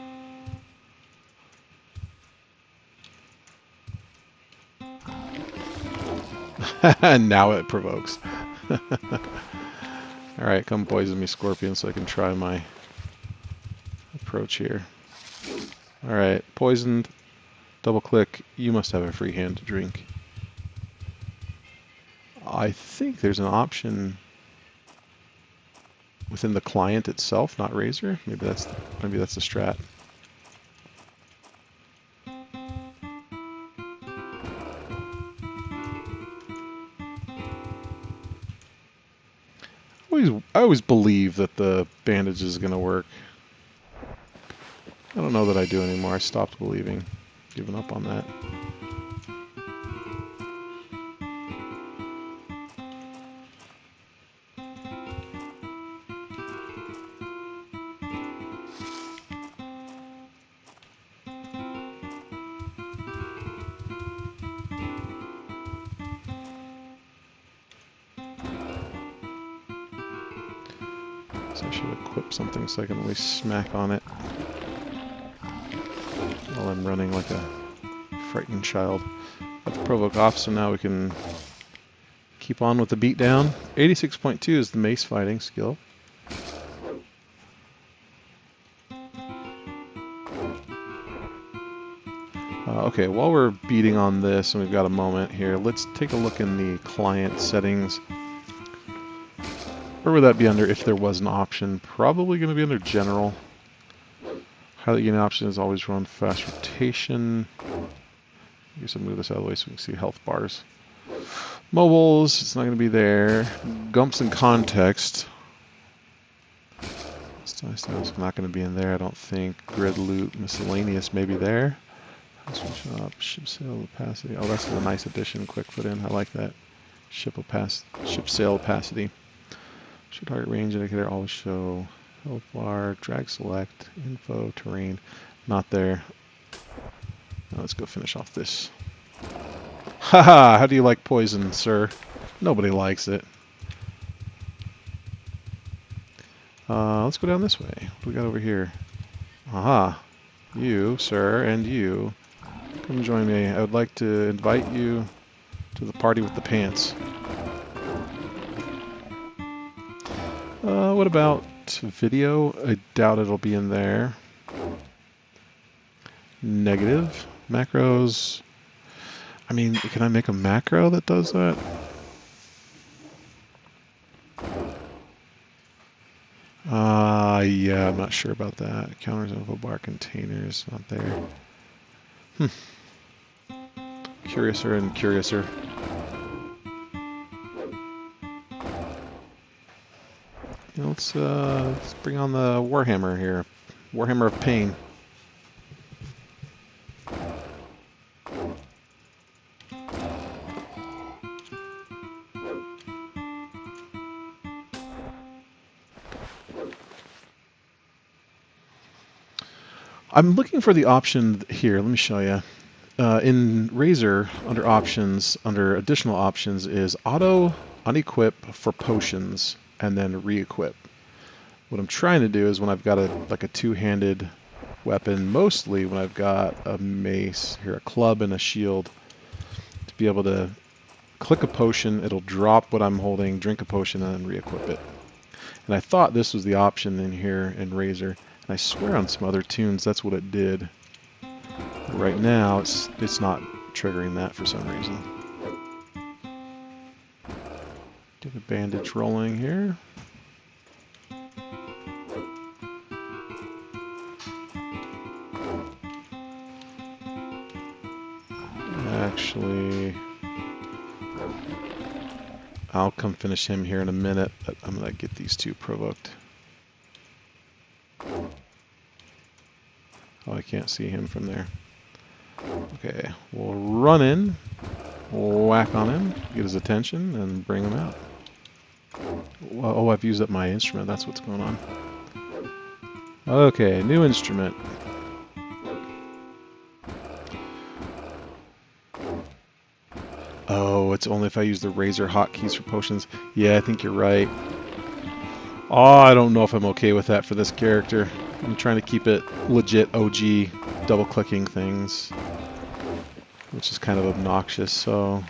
Now it provokes. Alright, come poison me, scorpion, so I can try my approach here. Alright, poisoned. Double click. You must have a free hand to drink. I think there's an option within the client itself, not Razer. Maybe that's the strat. I always believe that the bandage is going to work. I don't know that I do anymore. I stopped believing. Given up on that. So I should equip something so I can at least smack on it while I'm running like a frightened child. Got the provoke off, so now we can keep on with the beatdown. 86.2 is the mace fighting skill. Okay, while we're beating on this, and we've got a moment here, let's take a look in the client settings. Where would that be under if there was an option? Probably going to be under general. Highlight unit option is always run fast rotation. I guess I'll move this out of the way so we can see health bars. Mobiles, it's not going to be there. Gumps and context. It's not going to be in there, I don't think. Grid loot, miscellaneous, maybe there. Switch up, ship sale opacity. Oh, that's a nice addition. Quick put in. I like that. Ship sale opacity. Show target range indicator. Always show health bar. Drag select. Info. Terrain. Not there. Now let's go finish off this. Haha! How do you like poison, sir? Nobody likes it. Let's go down this way. What do we got over here? Aha! You, sir, and you. Come join me. I would like to invite you to the party with the pants. What about video? I doubt it'll be in there. Negative. Macros. I mean, can I make a macro that does that? Yeah, I'm not sure about that. Counters info bar containers, not there. Curiouser and curiouser. Let's bring on the Warhammer here. Warhammer of Pain. I'm looking for the option here. Let me show you. In Razor, under options, under additional options is auto unequip for potions and then re-equip. What I'm trying to do is when I've got a two-handed weapon, mostly when I've got a mace, here a club and a shield, to be able to click a potion, it'll drop what I'm holding, drink a potion, and then re-equip it. And I thought this was the option in here in Razor, and I swear on some other tunes that's what it did. Right now, it's not triggering that for some reason. Get a bandage rolling here. Actually, I'll come finish him here in a minute, but I'm going to get these two provoked. Oh, I can't see him from there. Okay, we'll run in, whack on him, get his attention, and bring him out. Oh, I've used up my instrument. That's what's going on. Okay, new instrument. Oh, it's only if I use the Razor hotkeys for potions. Yeah, I think you're right. Oh, I don't know if I'm okay with that for this character. I'm trying to keep it legit OG, double-clicking things, which is kind of obnoxious. So,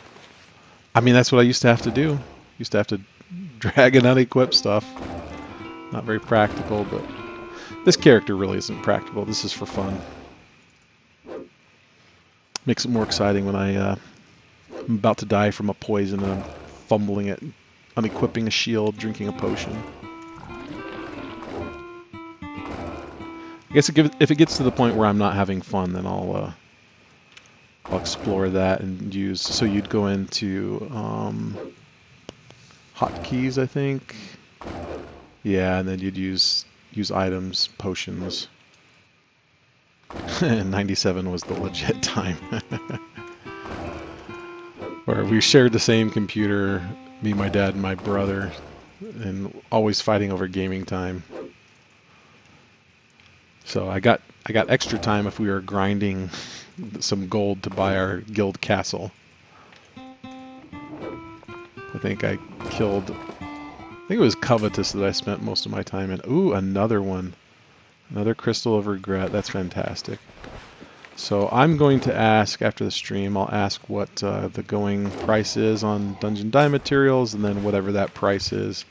I mean, that's what I used to have to do. Used to have to drag and unequip stuff. Not very practical, but this character really isn't practical. This is for fun. Makes it more exciting when I'm about to die from a poison and I'm fumbling it, unequipping a shield, drinking a potion. I guess if it gets to the point where I'm not having fun, then I'll explore that and use. So you'd go into hotkeys, I think. Yeah, and then you'd use items, potions. And 97 was the legit time. Where we shared the same computer, me, my dad, and my brother, and always fighting over gaming time. So I got extra time if we were grinding some gold to buy our guild castle. I think it was Covetous that I spent most of my time in. Ooh, another one. Another Crystal of Regret. That's fantastic. So I'm going to ask, after the stream, I'll ask what the going price is on Dungeon Dye materials, and then whatever that price is,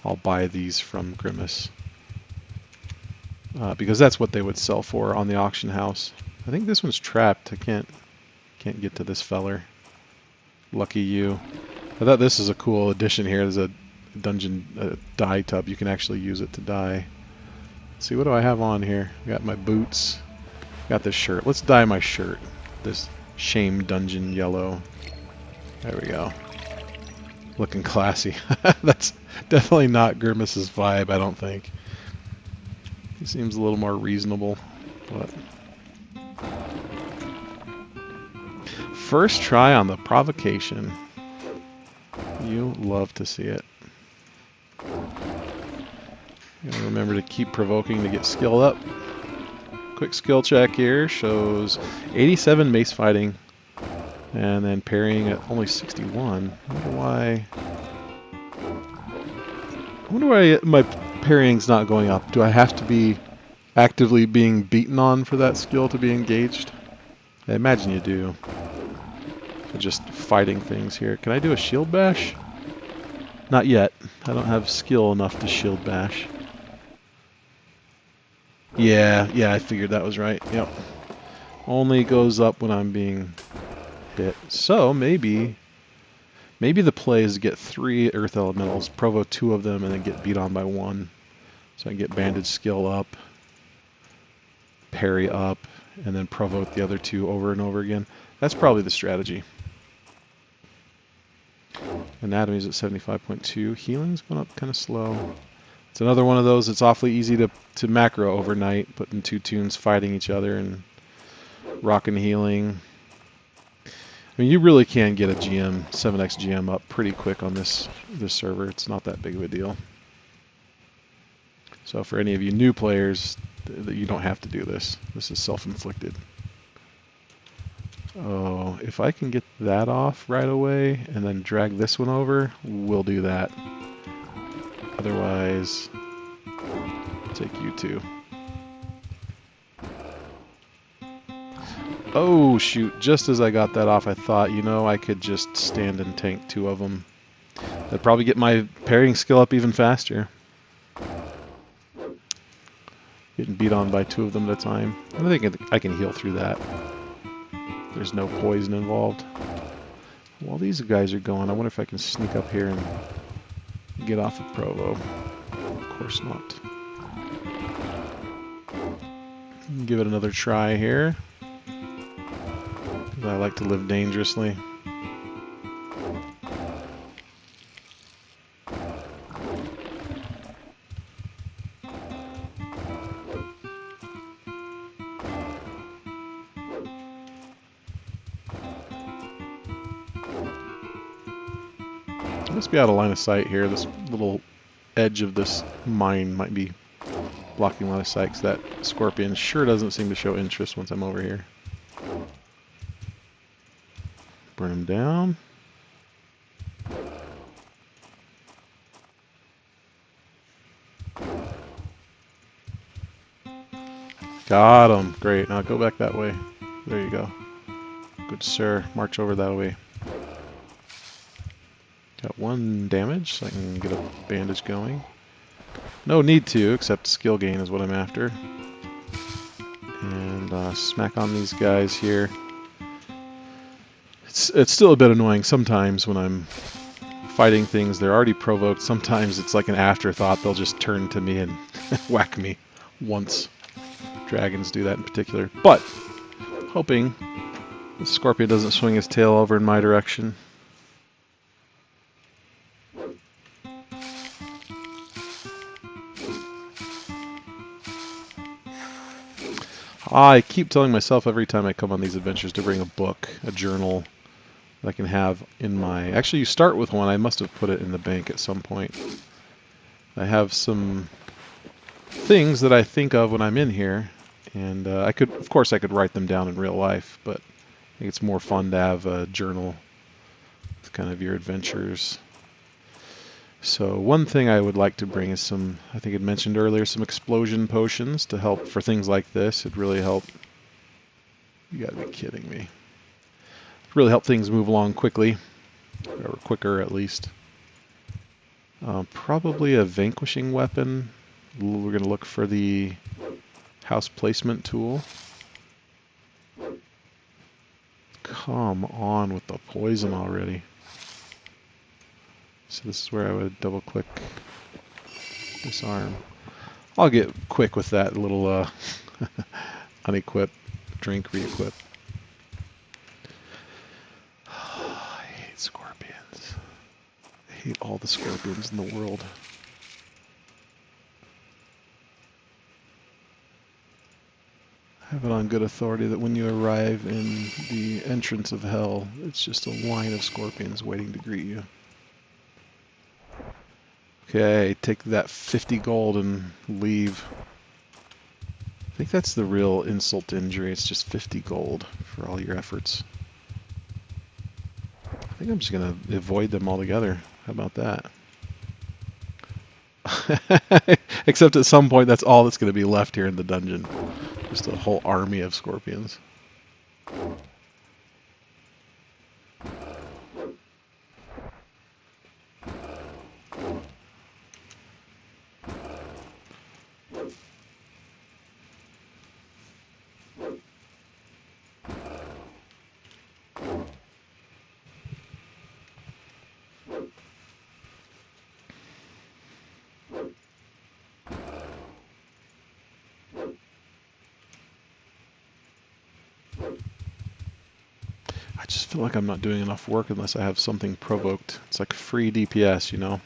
I'll buy these from Grimace. Because that's what they would sell for on the auction house. I think this one's trapped. I can't get to this feller. Lucky you. I thought this is a cool addition here. There's a dungeon dye tub. You can actually use it to dye. Let's see, what do I have on here? I got my boots. Got this shirt. Let's dye my shirt. This Shame Dungeon yellow. There we go. Looking classy. That's definitely not Grimace's vibe, I don't think. He seems a little more reasonable, but... First try on the provocation. You love to see it. Gotta remember to keep provoking to get skilled up. Quick skill check here shows 87 mace fighting, and then parrying at only 61. I wonder why my parrying's not going up. Do I have to be actively being beaten on for that skill to be engaged? I imagine you do. So just fighting things here. Can I do a shield bash? Not yet. I don't have skill enough to shield bash. Yeah, I figured that was right. Yep. Only goes up when I'm being hit. So maybe the play is to get 3 earth elementals, provo 2 of them, and then get beat on by 1. So I can get bandage skill up, parry up, and then provoke the other two over and over again. That's probably the strategy. Anatomy's at 75.2. Healing's going up kind of slow. It's another one of those that's awfully easy to macro overnight, putting two tunes fighting each other and rocking healing. I mean, you really can get a GM, 7x GM up pretty quick on this server. It's not that big of a deal. So for any of you new players, you don't have to do this. This is self-inflicted. Oh, if I can get that off right away and then drag this one over, we'll do that. Otherwise, take you two. Oh, shoot. Just as I got that off, I thought, you know, I could just stand and tank two of them. That'd probably get my parrying skill up even faster. Getting beat on by two of them at a time. I think I can heal through that. There's no poison involved. While these guys are going, I wonder if I can sneak up here and get off of Provo. Of course not. Give it another try here. I like to live dangerously. I must be out of line of sight here. This little edge of this mine might be blocking line of sight because that scorpion sure doesn't seem to show interest once I'm over here. Burn him down. Got him. Great. Now go back that way. There you go. Good sir. March over that way. Got one damage, so I can get a bandage going. No need to, except skill gain is what I'm after. And smack on these guys here. It's still a bit annoying sometimes when I'm fighting things. They're already provoked. Sometimes it's like an afterthought. They'll just turn to me and whack me once. Dragons do that in particular. But hoping the scorpion doesn't swing his tail over in my direction. I keep telling myself every time I come on these adventures to bring a book, a journal that I can have in my... Actually, you start with one. I must have put it in the bank at some point. I have some things that I think of when I'm in here, and of course I could write them down in real life, but I think it's more fun to have a journal with kind of your adventures. So one thing I would like to bring is some, I think I mentioned earlier, some explosion potions to help for things like this. It'd really help. You gotta be kidding me. It'd really help things move along quickly, or quicker at least. Probably a vanquishing weapon. We're gonna look for the house placement tool. Come on with the poison already. So this is where I would double click disarm. I'll get quick with that little unequip, drink, re-equip. I hate scorpions. I hate all the scorpions in the world. I have it on good authority that when you arrive in the entrance of hell, it's just a line of scorpions waiting to greet you. Okay, take that 50 gold and leave. I think that's the real insult to injury. It's just 50 gold for all your efforts. I think I'm just going to avoid them altogether. How about that? Except at some point, that's all that's going to be left here in the dungeon. Just a whole army of scorpions. I just feel like I'm not doing enough work unless I have something provoked. It's like free DPS, you know?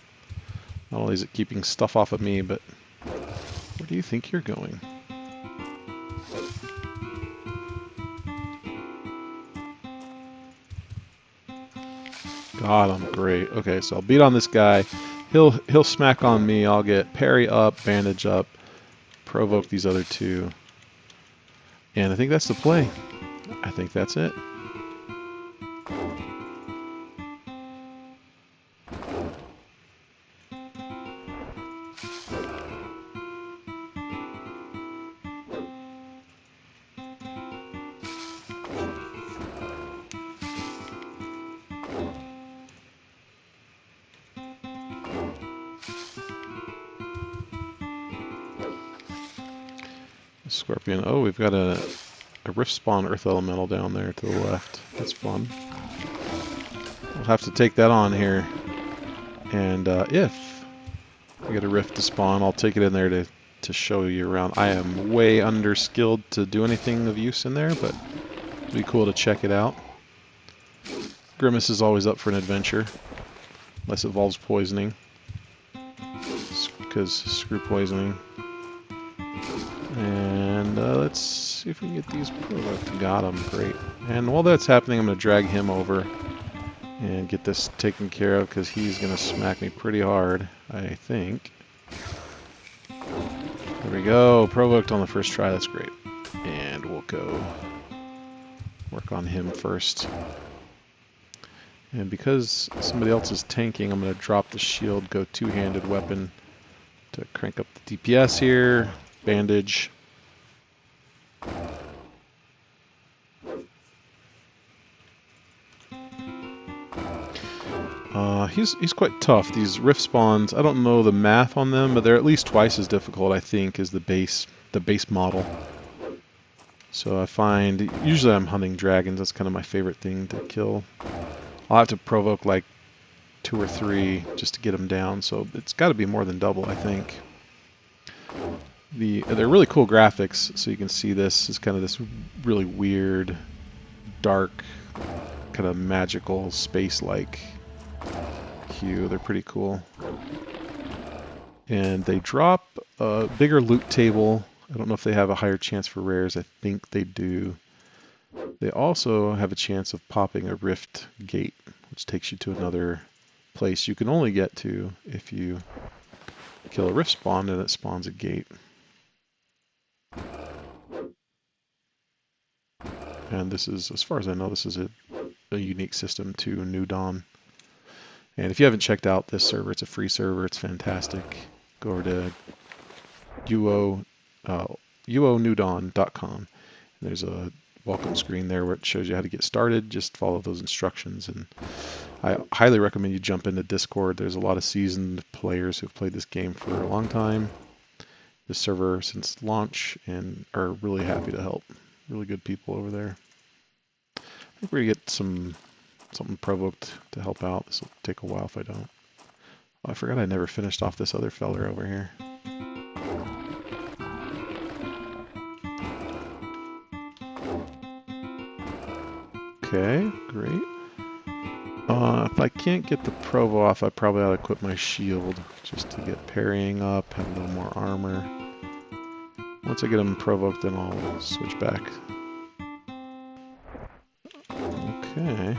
Not only is it keeping stuff off of me, but where do you think you're going? God, I'm great. Okay, so I'll beat on this guy. He'll smack on me. I'll get parry up, bandage up, provoke these other two. And I think that's the play. I think that's it. Scorpion. Oh, we've got a rift spawn earth elemental down there to the left. That's fun. We'll have to take that on here. And if we get a rift to spawn, I'll take it in there to show you around. I am way underskilled to do anything of use in there, but it'd be cool to check it out. Grimace is always up for an adventure, unless it involves poisoning, because screw poisoning. And let's see if we can get these provoked. Got him, great. And while that's happening, I'm going to drag him over and get this taken care of, because he's going to smack me pretty hard, I think. There we go, provoked on the first try, that's great. And we'll go work on him first. And because somebody else is tanking, I'm going to drop the shield, go two-handed weapon to crank up the DPS here. Bandage. He's quite tough. These rift spawns, I don't know the math on them, but they're at least twice as difficult, I think, as the base model. So I find, usually I'm hunting dragons, that's kind of my favorite thing to kill. I'll have to provoke like 2 or 3 just to get them down, so it's got to be more than double, I think. They're really cool graphics, so you can see this is kind of this really weird, dark, kind of magical, space-like hue. They're pretty cool. And they drop a bigger loot table. I don't know if they have a higher chance for rares. I think they do. They also have a chance of popping a rift gate, which takes you to another place you can only get to if you kill a rift spawn and it spawns a gate. And this is, as far as I know, this is a unique system to New Dawn. And if you haven't checked out this server, it's a free server. It's fantastic. Go over to uonewdawn.com. There's a welcome screen there where it shows you how to get started. Just follow those instructions. And I highly recommend you jump into Discord. There's a lot of seasoned players who've played this game for a long time, this server since launch, and are really happy to help. Really good people over there. I think we're going to get something provoked to help out. This will take a while if I don't. Oh, I forgot I never finished off this other feller over here. Okay, great. If I can't get the provo off, I probably ought to equip my shield just to get parrying up, have a little more armor. Once I get him provoked, then I'll switch back. Okay.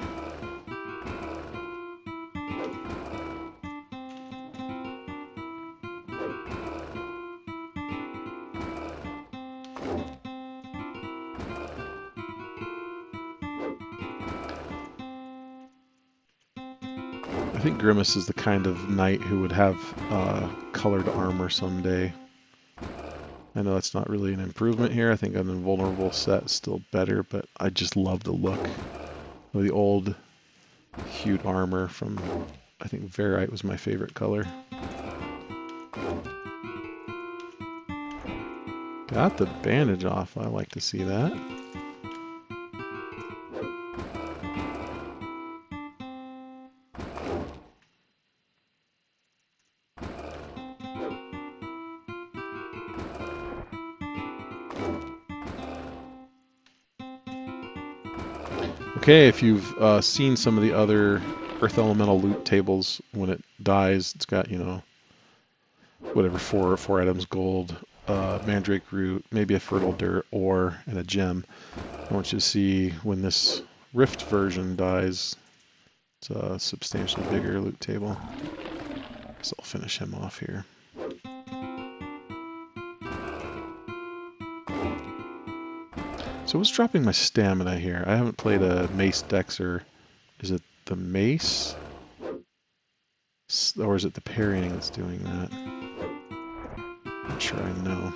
I think Grimace is the kind of knight who would have colored armor someday. I know that's not really an improvement here. I think an invulnerable set is still better, but I just love the look of the old hued armor from, I think Verite was my favorite color. Got the bandage off. I like to see that. Okay, if you've seen some of the other Earth Elemental loot tables, when it dies, it's got, you know, whatever, four items, gold, mandrake root, maybe a fertile dirt, ore, and a gem. I want you to see when this Rift version dies, it's a substantially bigger loot table. So I'll finish him off here. So what's dropping my stamina here? I haven't played a Mace Dex, or is it the Mace? Or is it the parrying that's doing that? Not sure I know.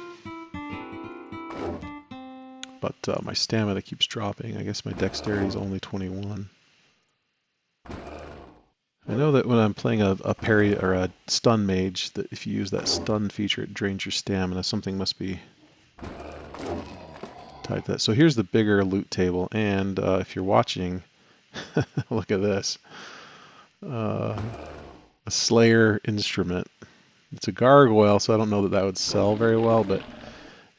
But my stamina keeps dropping. I guess my dexterity is only 21. I know that when I'm playing a parry or a stun mage, that if you use that stun feature, it drains your stamina. Something must be tied to that. So here's the bigger loot table, and if you're watching, look at this. A Slayer instrument. It's a gargoyle, so I don't know that that would sell very well, but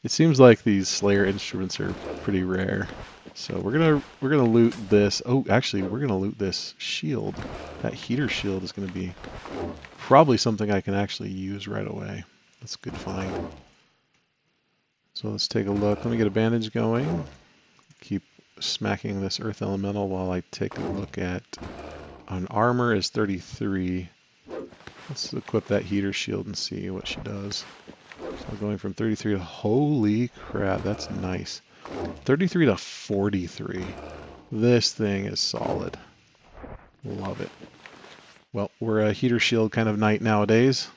it seems like these Slayer instruments are pretty rare. So we're gonna loot this. Oh, actually, we're gonna loot this shield. That heater shield is gonna be probably something I can actually use right away. That's a good find. So let's take a look. Let me get a bandage going. Keep smacking this earth elemental while I take a look at. On armor is 33. Let's equip that heater shield and see what she does. So going from 33 to, holy crap, that's nice. 33 to 43. This thing is solid. Love it. Well, we're a heater shield kind of knight nowadays.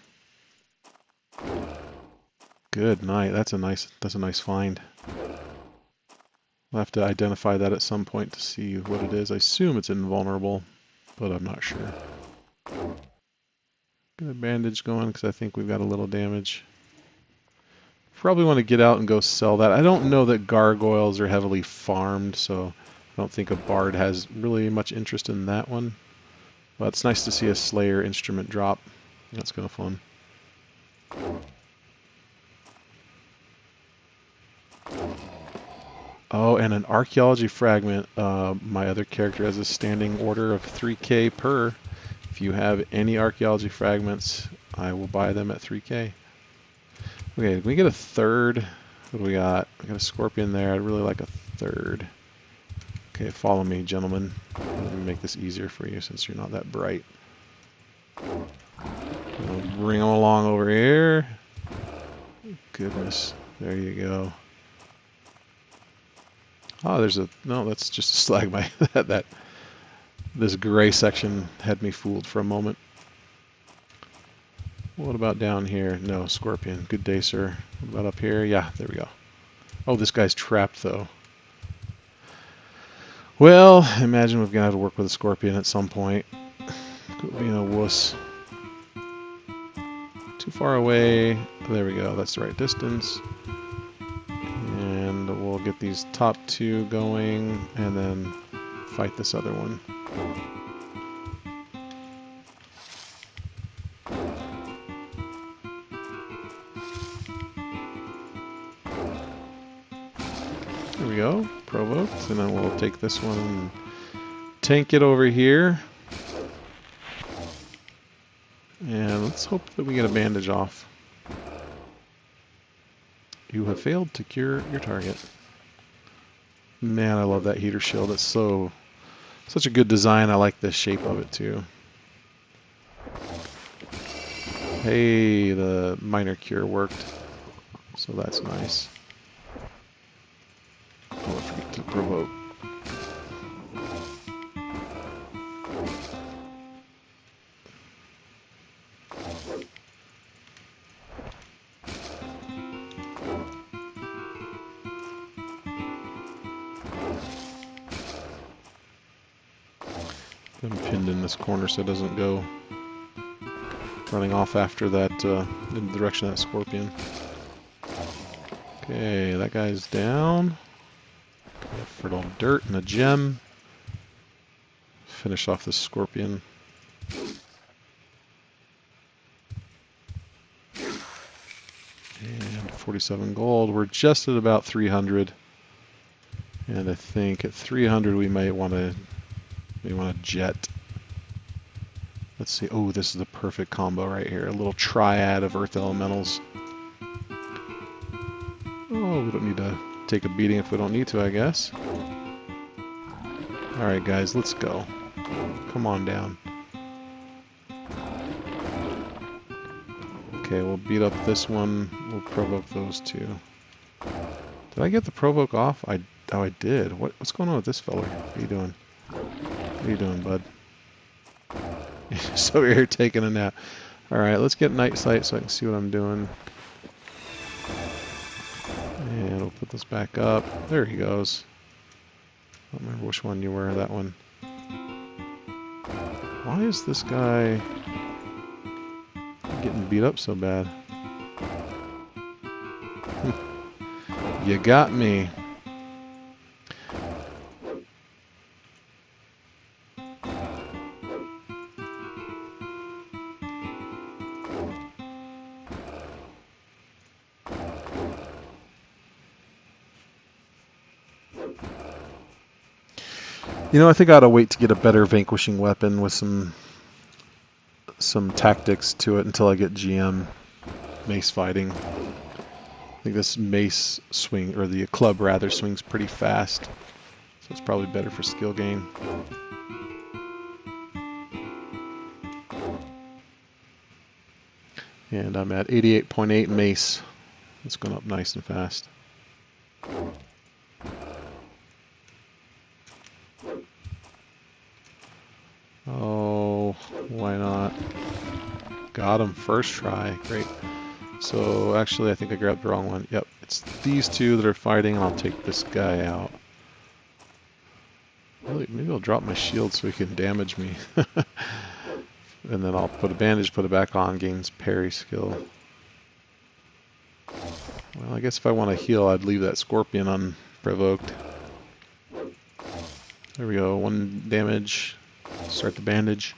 Good night. That's a nice find. I'll have to identify that at some point to see what it is. I assume it's invulnerable, but I'm not sure. Get a bandage going because I think we've got a little damage. Probably want to get out and go sell that. I don't know that gargoyles are heavily farmed, so I don't think a bard has really much interest in that one. But it's nice to see a Slayer instrument drop. That's kind of fun. Oh, and an archaeology fragment. My other character has a standing order of 3k per. If you have any archaeology fragments, I will buy them at 3k. Okay, can we get a third? What do we got? We got a scorpion there. I'd really like a third. Okay, follow me, gentlemen. Let me make this easier for you since you're not that bright. I'll bring them along over here. Goodness, there you go. Oh, there's a, no, that's just a stalagmite. This gray section had me fooled for a moment. What about down here? No, scorpion. Good day, sir. What about up here? Yeah, there we go. Oh, this guy's trapped, though. Well, I imagine we're going to have to work with a scorpion at some point. Could be a wuss. Too far away. There we go. That's the right distance. And we'll get these top two going and then fight this other one. There we go, provoked, and then we'll take this one and tank it over here. And let's hope that we get a bandage off. You have failed to cure your target. Man, I love that heater shield. It's such a good design. I like the shape of it too. Hey, the minor cure worked, so that's nice. Oh, I forget to provoke. I'm pinned in this corner so it doesn't go running off after that, in the direction of that scorpion. Okay, that guy's down. Got a fertile dirt and a gem. Finish off this scorpion. And 47 gold. We're just at about 300. And I think at 300 we might want to jet. Let's see. Oh, this is the perfect combo right here. A little triad of earth elementals. Oh, we don't need to take a beating if we don't need to, I guess. Alright guys, let's go. Come on down. Okay, we'll beat up this one. We'll provoke those two. Did I get the provoke off? Oh, I did. What's going on with this feller? What are you doing? What are you doing, bud? So you're here taking a nap. Alright, let's get night sight so I can see what I'm doing. And we'll put this back up. There he goes. I don't remember which one you were, that one. Why is this guy getting beat up so bad? You got me. You know, I think I ought to wait to get a better vanquishing weapon with some tactics to it until I get GM mace fighting. I think this mace swing, or the club rather, swings pretty fast, so it's probably better for skill gain. And I'm at 88.8 mace. It's going up nice and fast. Oh, why not? Got him first try. Great. So actually I think I grabbed the wrong one. Yep, it's these two that are fighting, and I'll take this guy out. Really, maybe I'll drop my shield so he can damage me. And then I'll put a bandage, put it back on, gains parry skill. Well, I guess if I want to heal, I'd leave that scorpion unprovoked. There we go, 1 damage. Start the bandage.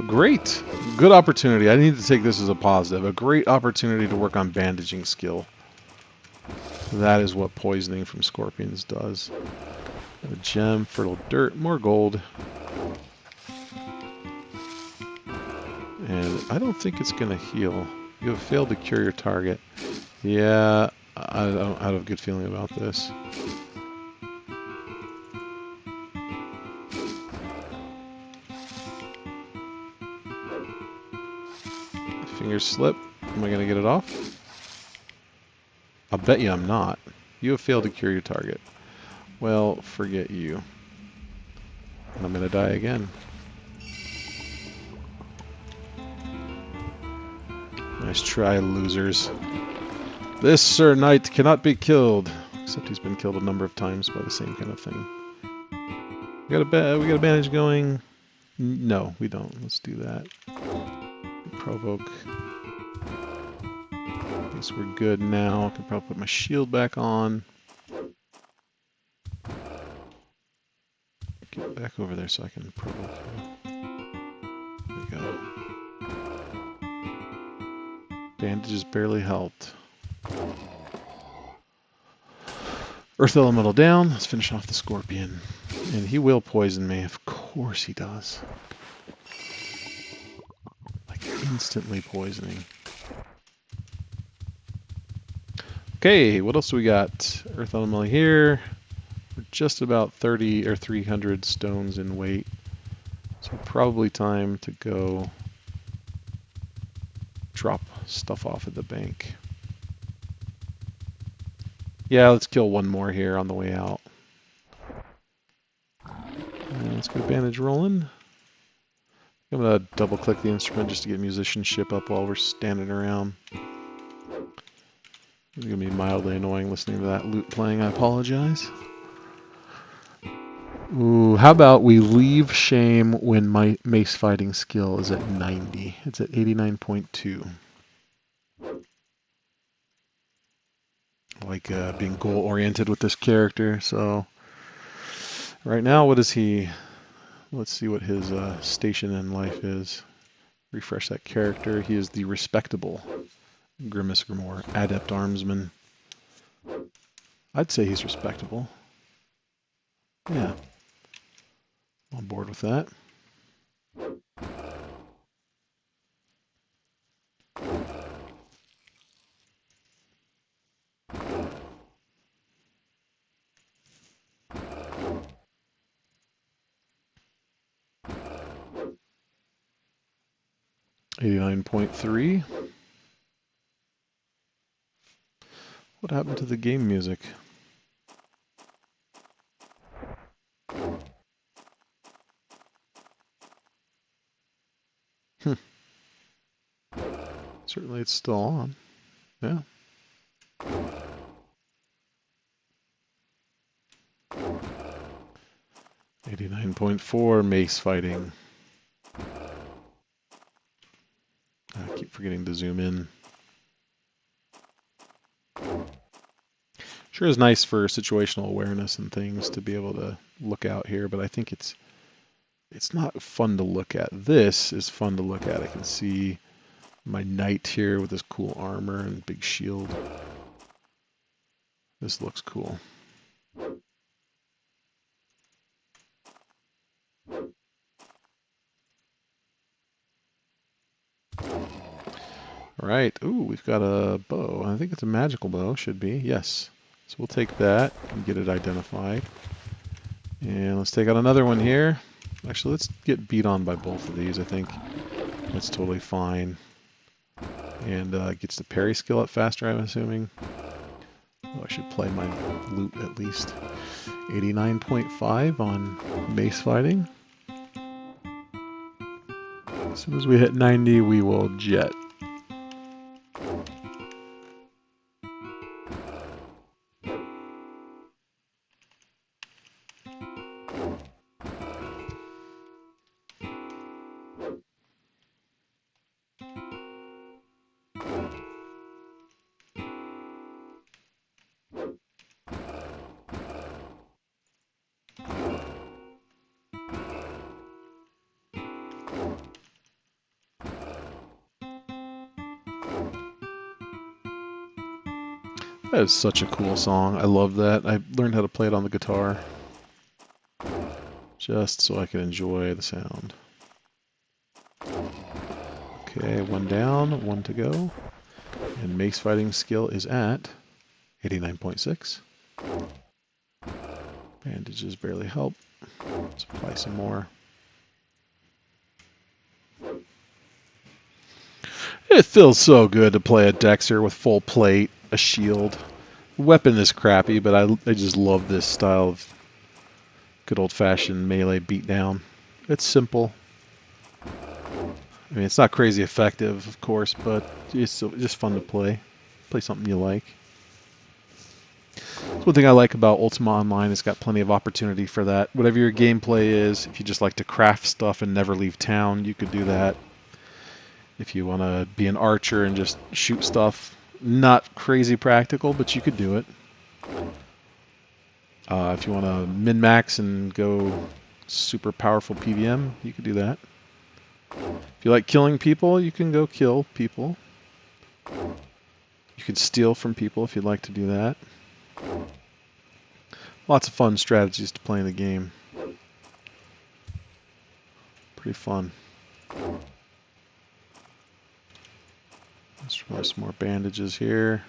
Great! Good opportunity. I need to take this as a positive. A great opportunity to work on bandaging skill. That is what poisoning from scorpions does. A gem, fertile dirt, more gold. And I don't think it's going to heal. You have failed to cure your target. Yeah, I have a good feeling about this. Finger slip. Am I going to get it off? I'll bet you I'm not. You have failed to cure your target. Well, forget you. And I'm going to die again. Nice try, losers. This Sir Knight cannot be killed. Except he's been killed a number of times by the same kind of thing. We got a bandage going. No, we don't. Let's do that. Provoke. Guess we're good now. I can probably put my shield back on. Get back over there so I can provoke you. There we go. Bandages barely helped. Earth Elemental down. Let's finish off the Scorpion. And he will poison me. Of course he does. Like instantly poisoning. Okay, what else do we got? Earth Elemental here. We're just about 30 or 300 stones in weight. So probably time to go drop stuff off at the bank. Yeah, let's kill one more here on the way out. And let's get a bandage rolling. I'm going to double click the instrument just to get musicianship up while we're standing around. It's going to be mildly annoying listening to that lute playing, I apologize. Ooh, how about we leave shame when my mace fighting skill is at 90. It's at 89.2. like being goal-oriented with this character. So right now, what is he? Let's see what his station in life is. Refresh that character. He is the respectable Grimace Grimoire, Adept Armsman. I'd say he's respectable. Yeah. On board with that. $89.3. What happened to the game music? Certainly it's still on. Yeah. $89.4, mace fighting. I keep forgetting to zoom in. Sure is nice for situational awareness and things to be able to look out here, but I think it's not fun to look at. This is fun to look at. I can see my knight here with this cool armor and big shield. This looks cool. All right. Ooh, we've got a bow. I think it's a magical bow. Should be. Yes. So we'll take that and get it identified. And let's take out another one here. Actually, let's get beat on by both of these. I think that's totally fine. And gets the parry skill up faster, I'm assuming. Oh, I should play my loot at least. 89.5 on mace fighting. As soon as we hit 90, we will jet. That is such a cool song. I love that. I learned how to play it on the guitar just so I could enjoy the sound. Okay, one down, one to go. And mace fighting skill is at 89.6. Bandages barely help. Let's apply some more. It feels so good to play a Dexter with full plate, a shield. The weapon is crappy, but I just love this style of good old-fashioned melee beatdown. It's simple. I mean, it's not crazy effective, of course, but it's just fun to play. Play something you like. One thing I like about Ultima Online, it's got plenty of opportunity for that. Whatever your gameplay is, if you just like to craft stuff and never leave town, you could do that. If you want to be an archer and just shoot stuff, not crazy practical, but you could do it. If you want to min-max and go super powerful PVM, you could do that. If you like killing people, you can go kill people. You can steal from people if you'd like to do that. Lots of fun strategies to play in the game. Pretty fun. Let's try some more bandages here.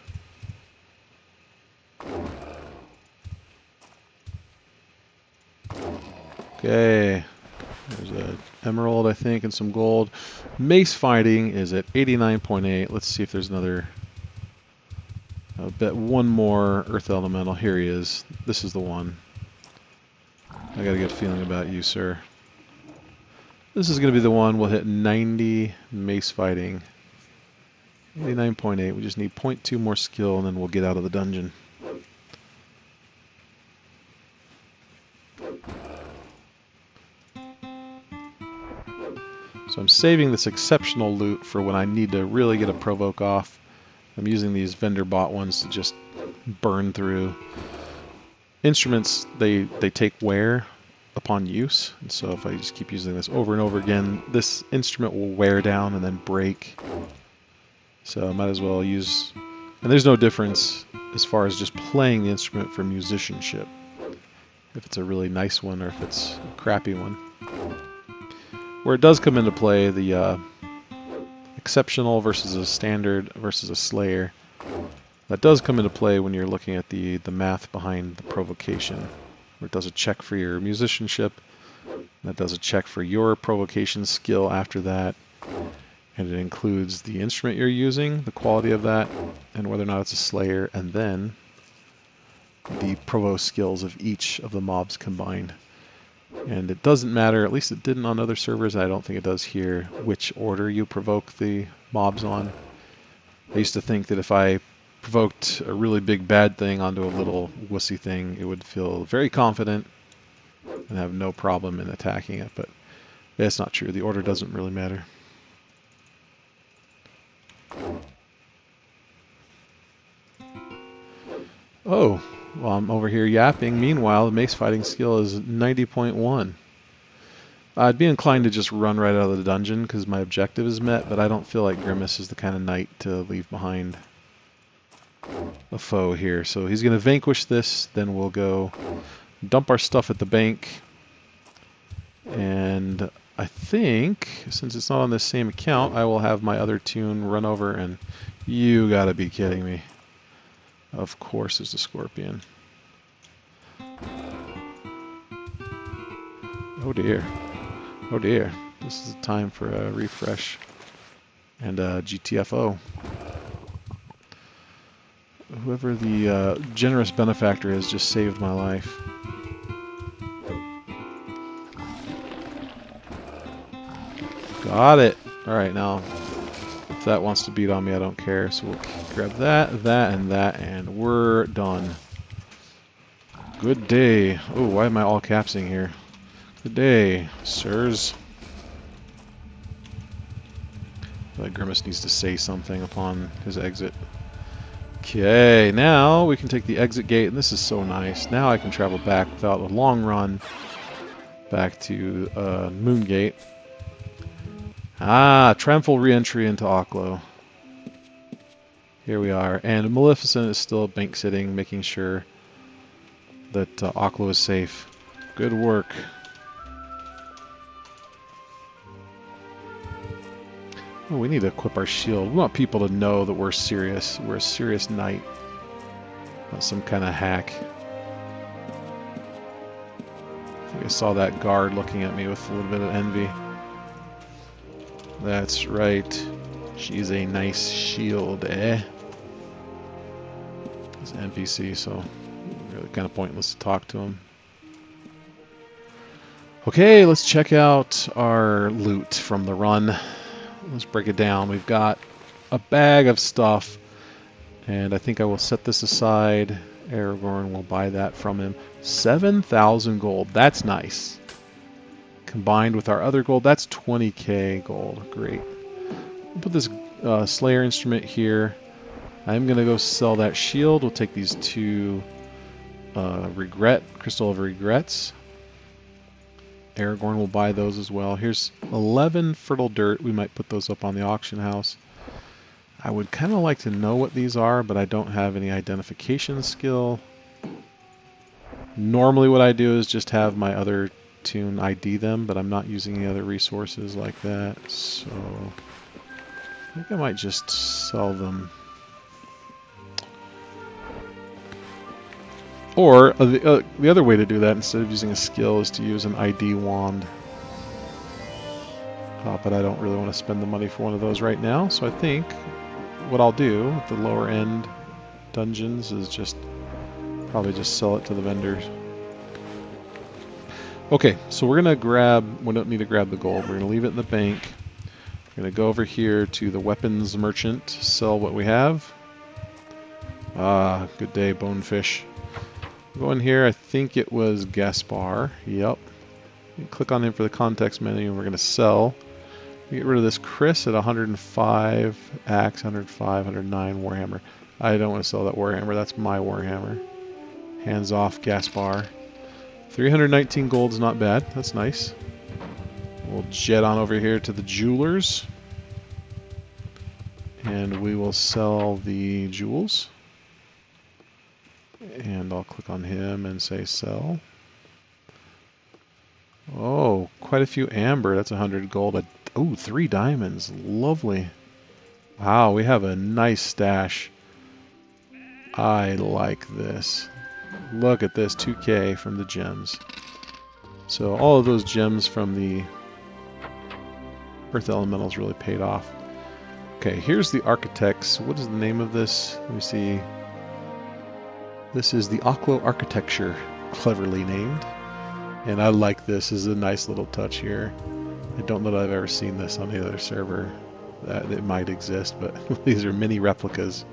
Okay. There's an emerald, I think, and some gold. Mace fighting is at 89.8. Let's see if there's another. I bet one more earth elemental. Here he is. This is the one. I got a good feeling about you, sir. This is going to be the one. We'll hit 90 mace fighting. 89.8. We just need 0.2 more skill, and then we'll get out of the dungeon. So I'm saving this exceptional loot for when I need to really get a provoke off. I'm using these vendor bought ones to just burn through. Instruments, they take wear upon use, and so if I just keep using this over and over again, this instrument will wear down and then break. So I might as well use, and there's no difference as far as just playing the instrument for musicianship, if it's a really nice one or if it's a crappy one. Where it does come into play, the exceptional versus a standard versus a slayer, that does come into play when you're looking at the math behind the provocation, where it does a check for your musicianship, that does a check for your provocation skill after that, and it includes the instrument you're using, the quality of that, and whether or not it's a slayer, and then the provo skills of each of the mobs combined. And it doesn't matter, at least it didn't on other servers, and I don't think it does here, which order you provoke the mobs on. I used to think that if I provoked a really big bad thing onto a little wussy thing, it would feel very confident and have no problem in attacking it, but that's not true. The order doesn't really matter. Oh, well, I'm over here yapping. Meanwhile, the mace fighting skill is 90.1. I'd be inclined to just run right out of the dungeon because my objective is met, but I don't feel like Grimace is the kind of knight to leave behind a foe here. So he's going to vanquish this, then we'll go dump our stuff at the bank. And I think, since it's not on this same account, I will have my other tune run over and... You gotta be kidding me. Of course there's a scorpion. Oh dear. Oh dear. This is the time for a refresh and a GTFO. Whoever the generous benefactor is just saved my life. Got it. Alright, now if that wants to beat on me, I don't care. So we'll grab that, that, and we're done. Good day. Oh, why am I all capsing here? Good day, sirs. Like Grimace needs to say something upon his exit. Okay, now we can take the exit gate, and this is so nice. Now I can travel back without a long run back to Moongate. Ah, triumphal re-entry into Oklo. Here we are, and Maleficent is still bank sitting, making sure that Oklo is safe. Good work. Oh, we need to equip our shield. We want people to know that we're serious. We're a serious knight. Not some kind of hack. I think I saw that guard looking at me with a little bit of envy. That's right. She's a nice shield, eh? He's an NPC, so really kind of pointless to talk to him. Okay, let's check out our loot from the run. Let's break it down. We've got a bag of stuff, and I think I will set this aside. Aragorn will buy that from him. 7,000 gold. That's nice. Combined with our other gold, that's 20k gold. Great. We'll put this Slayer instrument here. I'm going to go sell that shield. We'll take these two Crystal of Regrets. Aragorn will buy those as well. Here's 11 fertile dirt. We might put those up on the auction house. I would kind of like to know what these are, but I don't have any identification skill. Normally what I do is just have my other tune ID them, but I'm not using any other resources like that, so I think I might just sell them. Or the other way to do that, instead of using a skill, is to use an ID wand. But I don't really want to spend the money for one of those right now, so I think what I'll do with the lower end dungeons is just probably just sell it to the vendors. Okay, so we don't need to grab the gold. We're going to leave it in the bank. We're going to go over here to the weapons merchant, sell what we have. Ah, good day, bonefish. Go in here, I think it was Gaspar. Yep. Click on him for the context menu, and we're going to sell. We get rid of this Chris at 105 axe, 105, 109 warhammer. I don't want to sell that Warhammer. That's my Warhammer. Hands off, Gaspar. 319 gold's not bad. That's nice. We'll jet on over here to the jewelers. And we will sell the jewels. And I'll click on him and say sell. Oh, quite a few amber. That's 100 gold. Oh, 3 diamonds. Lovely. Wow, we have a nice stash. I like this. Look at this, 2K from the gems. So all of those gems from the Earth Elementals really paid off. Okay, here's the architects. What is the name of this? Let me see. This is the Oclo Architecture, cleverly named. And I like this. This is a nice little touch here. I don't know that I've ever seen this on any other server. That it might exist, but these are mini replicas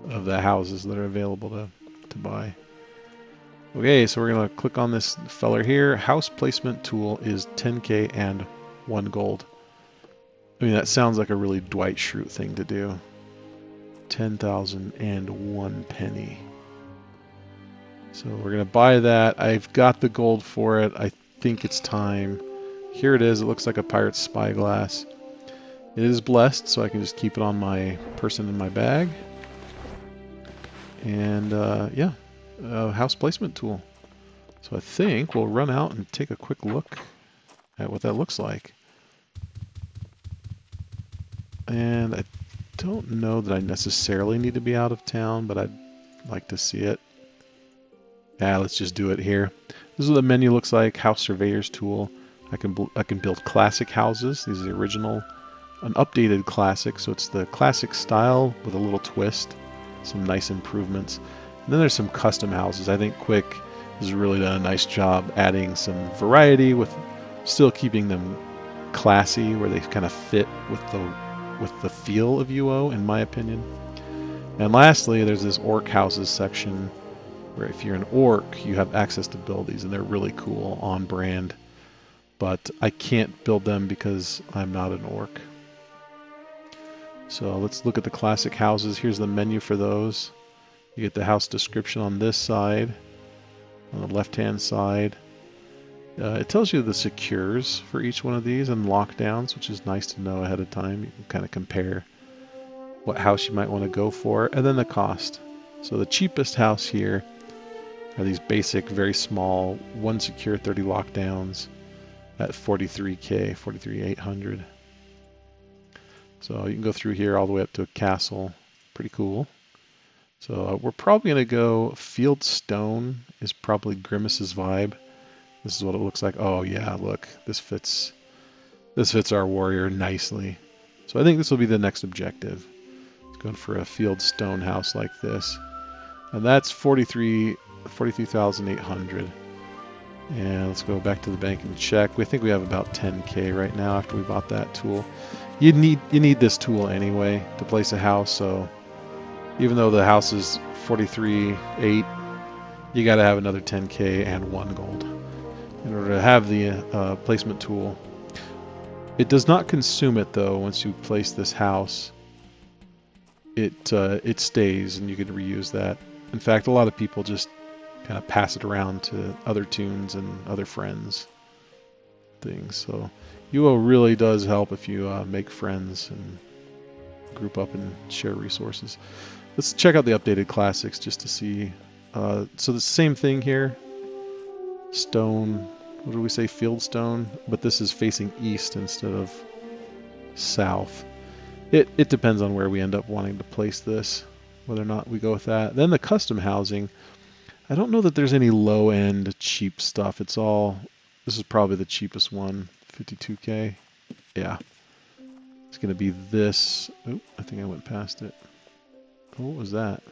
of the houses that are available to buy. Okay, so we're going to click on this feller here. House placement tool is 10k and 1 gold. I mean, that sounds like a really Dwight Schrute thing to do. 10,001 penny. So we're going to buy that. I've got the gold for it. I think it's time. Here it is. It looks like a pirate's spyglass. It is blessed, so I can just keep it on my person in my bag. And yeah, house placement tool. So I think we'll run out and take a quick look at what that looks like. And I don't know that I necessarily need to be out of town, but I'd like to see it. Yeah, let's just do it here. This is what the menu looks like. House Surveyor's tool. I can build classic houses. These are the original, an updated classic. So it's the classic style with a little twist. Some nice improvements. And then there's some custom houses. I think Quick has really done a nice job adding some variety with still keeping them classy, where they kind of fit with the feel of UO, in my opinion. And lastly, there's this orc houses section, where if you're an orc, you have access to build these, and they're really cool, on brand. But I can't build them because I'm not an orc. So let's look at the classic houses. Here's the menu for those. You get the house description on this side, on the left-hand side. It tells you the secures for each one of these and lockdowns, which is nice to know ahead of time. You can kind of compare what house you might want to go for, and then the cost. So the cheapest house here are these basic, very small, 1 secure, 30 lockdowns at 43k, 43,800. So you can go through here all the way up to a castle. Pretty cool. So we're probably going to go Field Stone is probably Grimace's vibe. This is what it looks like. Oh yeah, look, this fits our warrior nicely. So I think this will be the next objective. Going for a Field Stone house like this. And that's 43,800. And let's go back to the bank and check. We think we have about 10k right now after we bought that tool. You need this tool anyway to place a house, so even though the house is 43,800, you got to have another 10k and 1 gold in order to have the placement tool. It does not consume it though. Once you place this house, it stays, and you can reuse that. In fact, a lot of people just kind of pass it around to other tunes and other friends things. So UO really does help if you make friends and group up and share resources. Let's check out the updated classics just to see. So the same thing here. Stone, what do we say? Field stone, but this is facing east instead of south. It depends on where we end up wanting to place this, whether or not we go with that. Then the custom housing. I don't know that there's any low-end cheap stuff. It's all, this is probably the cheapest one, 52k. Yeah. It's going to be this. Oh, I think I went past it. Oh, what was that?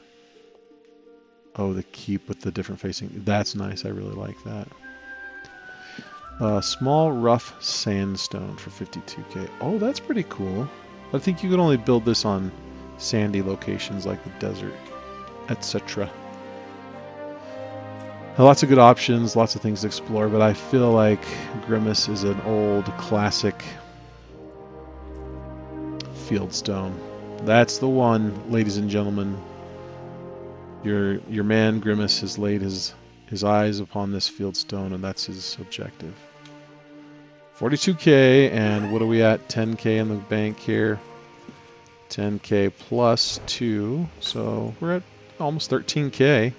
Oh, the keep with the different facing. That's nice. I really like that. Small rough sandstone for 52k. Oh, that's pretty cool. I think you could only build this on sandy locations like the desert, etc. Lots of good options, lots of things to explore, but I feel like Grimace is an old classic Fieldstone. That's the one, ladies and gentlemen. Your man Grimace has laid his eyes upon this field stone, and that's his objective. 42k, and what are we at? 10k in the bank here. 10k plus 2, so we're at almost 13k.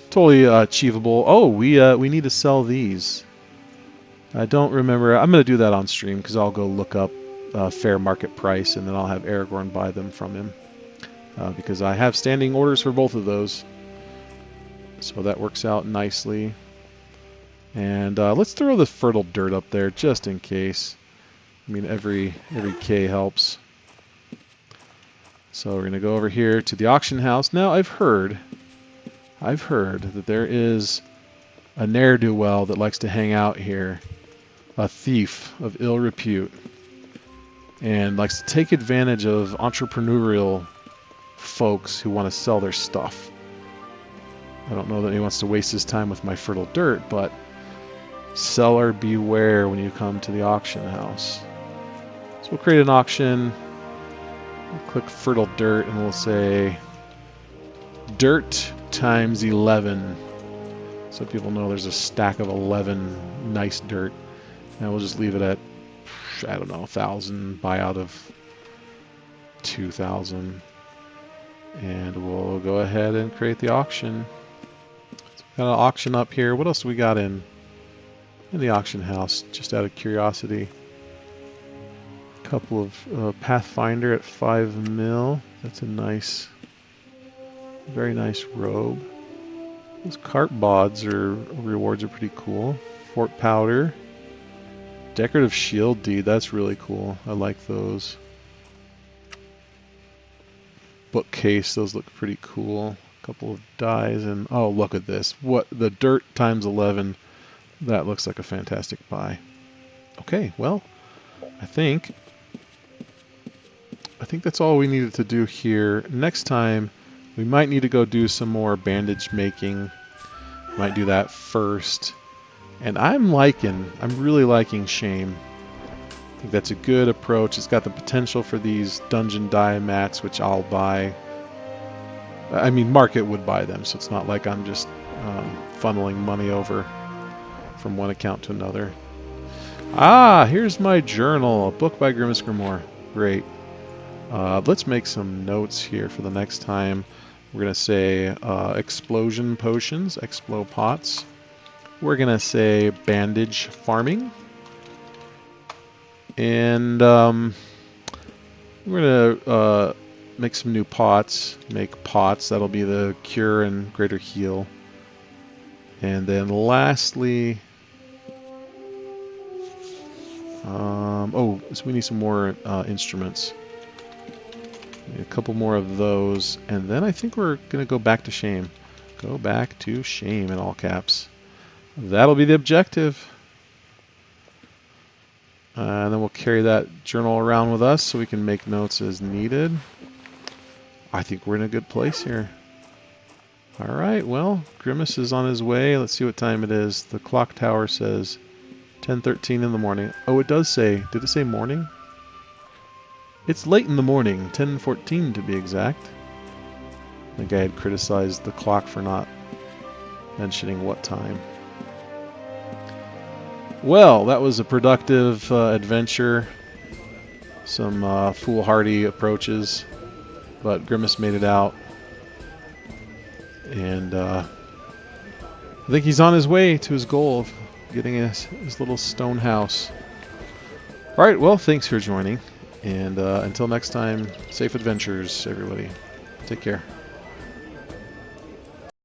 Totally achievable. Oh, we need to sell these. I don't remember. I'm going to do that on stream because I'll go look up fair market price, and then I'll have Aragorn buy them from him. Because I have standing orders for both of those. So that works out nicely. And let's throw the fertile dirt up there just in case. I mean, every K helps. So we're going to go over here to the auction house. Now I've heard that there is a ne'er-do-well that likes to hang out here. A thief of ill repute. And likes to take advantage of entrepreneurial folks who want to sell their stuff. I don't know that he wants to waste his time with my fertile dirt, but seller beware when you come to the auction house. So we'll create an auction. We'll click fertile dirt and we'll say dirt times 11. So people know there's a stack of 11 nice dirt. And we'll just leave it at, I don't know, 1,000, buy out of 2,000. And we'll go ahead and create the auction. So we got an auction up here. What else do we got in the auction house? Just out of curiosity. A couple of Pathfinder at 5 mil. That's a nice, very nice robe. Those cart bods rewards are pretty cool. Fort powder. Decorative shield deed. That's really cool. I like those. Bookcase, those look pretty cool. A couple of dies, and oh, look at this. What, the dirt times 11. That looks like a fantastic buy. Okay, well, I think that's all we needed to do here. Next time we might need to go do some more bandage making. Might do that first. And I'm really liking Shame. I think that's a good approach. It's got the potential for these dungeon die mats, which I'll buy. I mean, Market would buy them, so it's not like I'm just funneling money over from one account to another. Ah, here's my journal, a book by Grimace Grimoire. Great. Let's make some notes here for the next time. We're going to say explosion potions, explo pots. We're going to say bandage farming. And we're going to make some new pots, make pots. That'll be the cure and greater heal. And then lastly, so we need some more instruments. Need a couple more of those. And then I think we're going to go back to Shame. Go back to Shame in all caps. That'll be the objective. And then we'll carry that journal around with us so we can make notes as needed. I think we're in a good place here. Alright, well, Grimace is on his way. Let's see what time it is. The clock tower says 10:13 in the morning. Oh, it does say, did it say morning? It's late in the morning, 10:14 to be exact. I think I had criticized the clock for not mentioning what time. Well, that was a productive adventure. Some foolhardy approaches, but Grimace made it out. And I think he's on his way to his goal of getting his little stone house. Alright, well, thanks for joining. And until next time, safe adventures, everybody. Take care.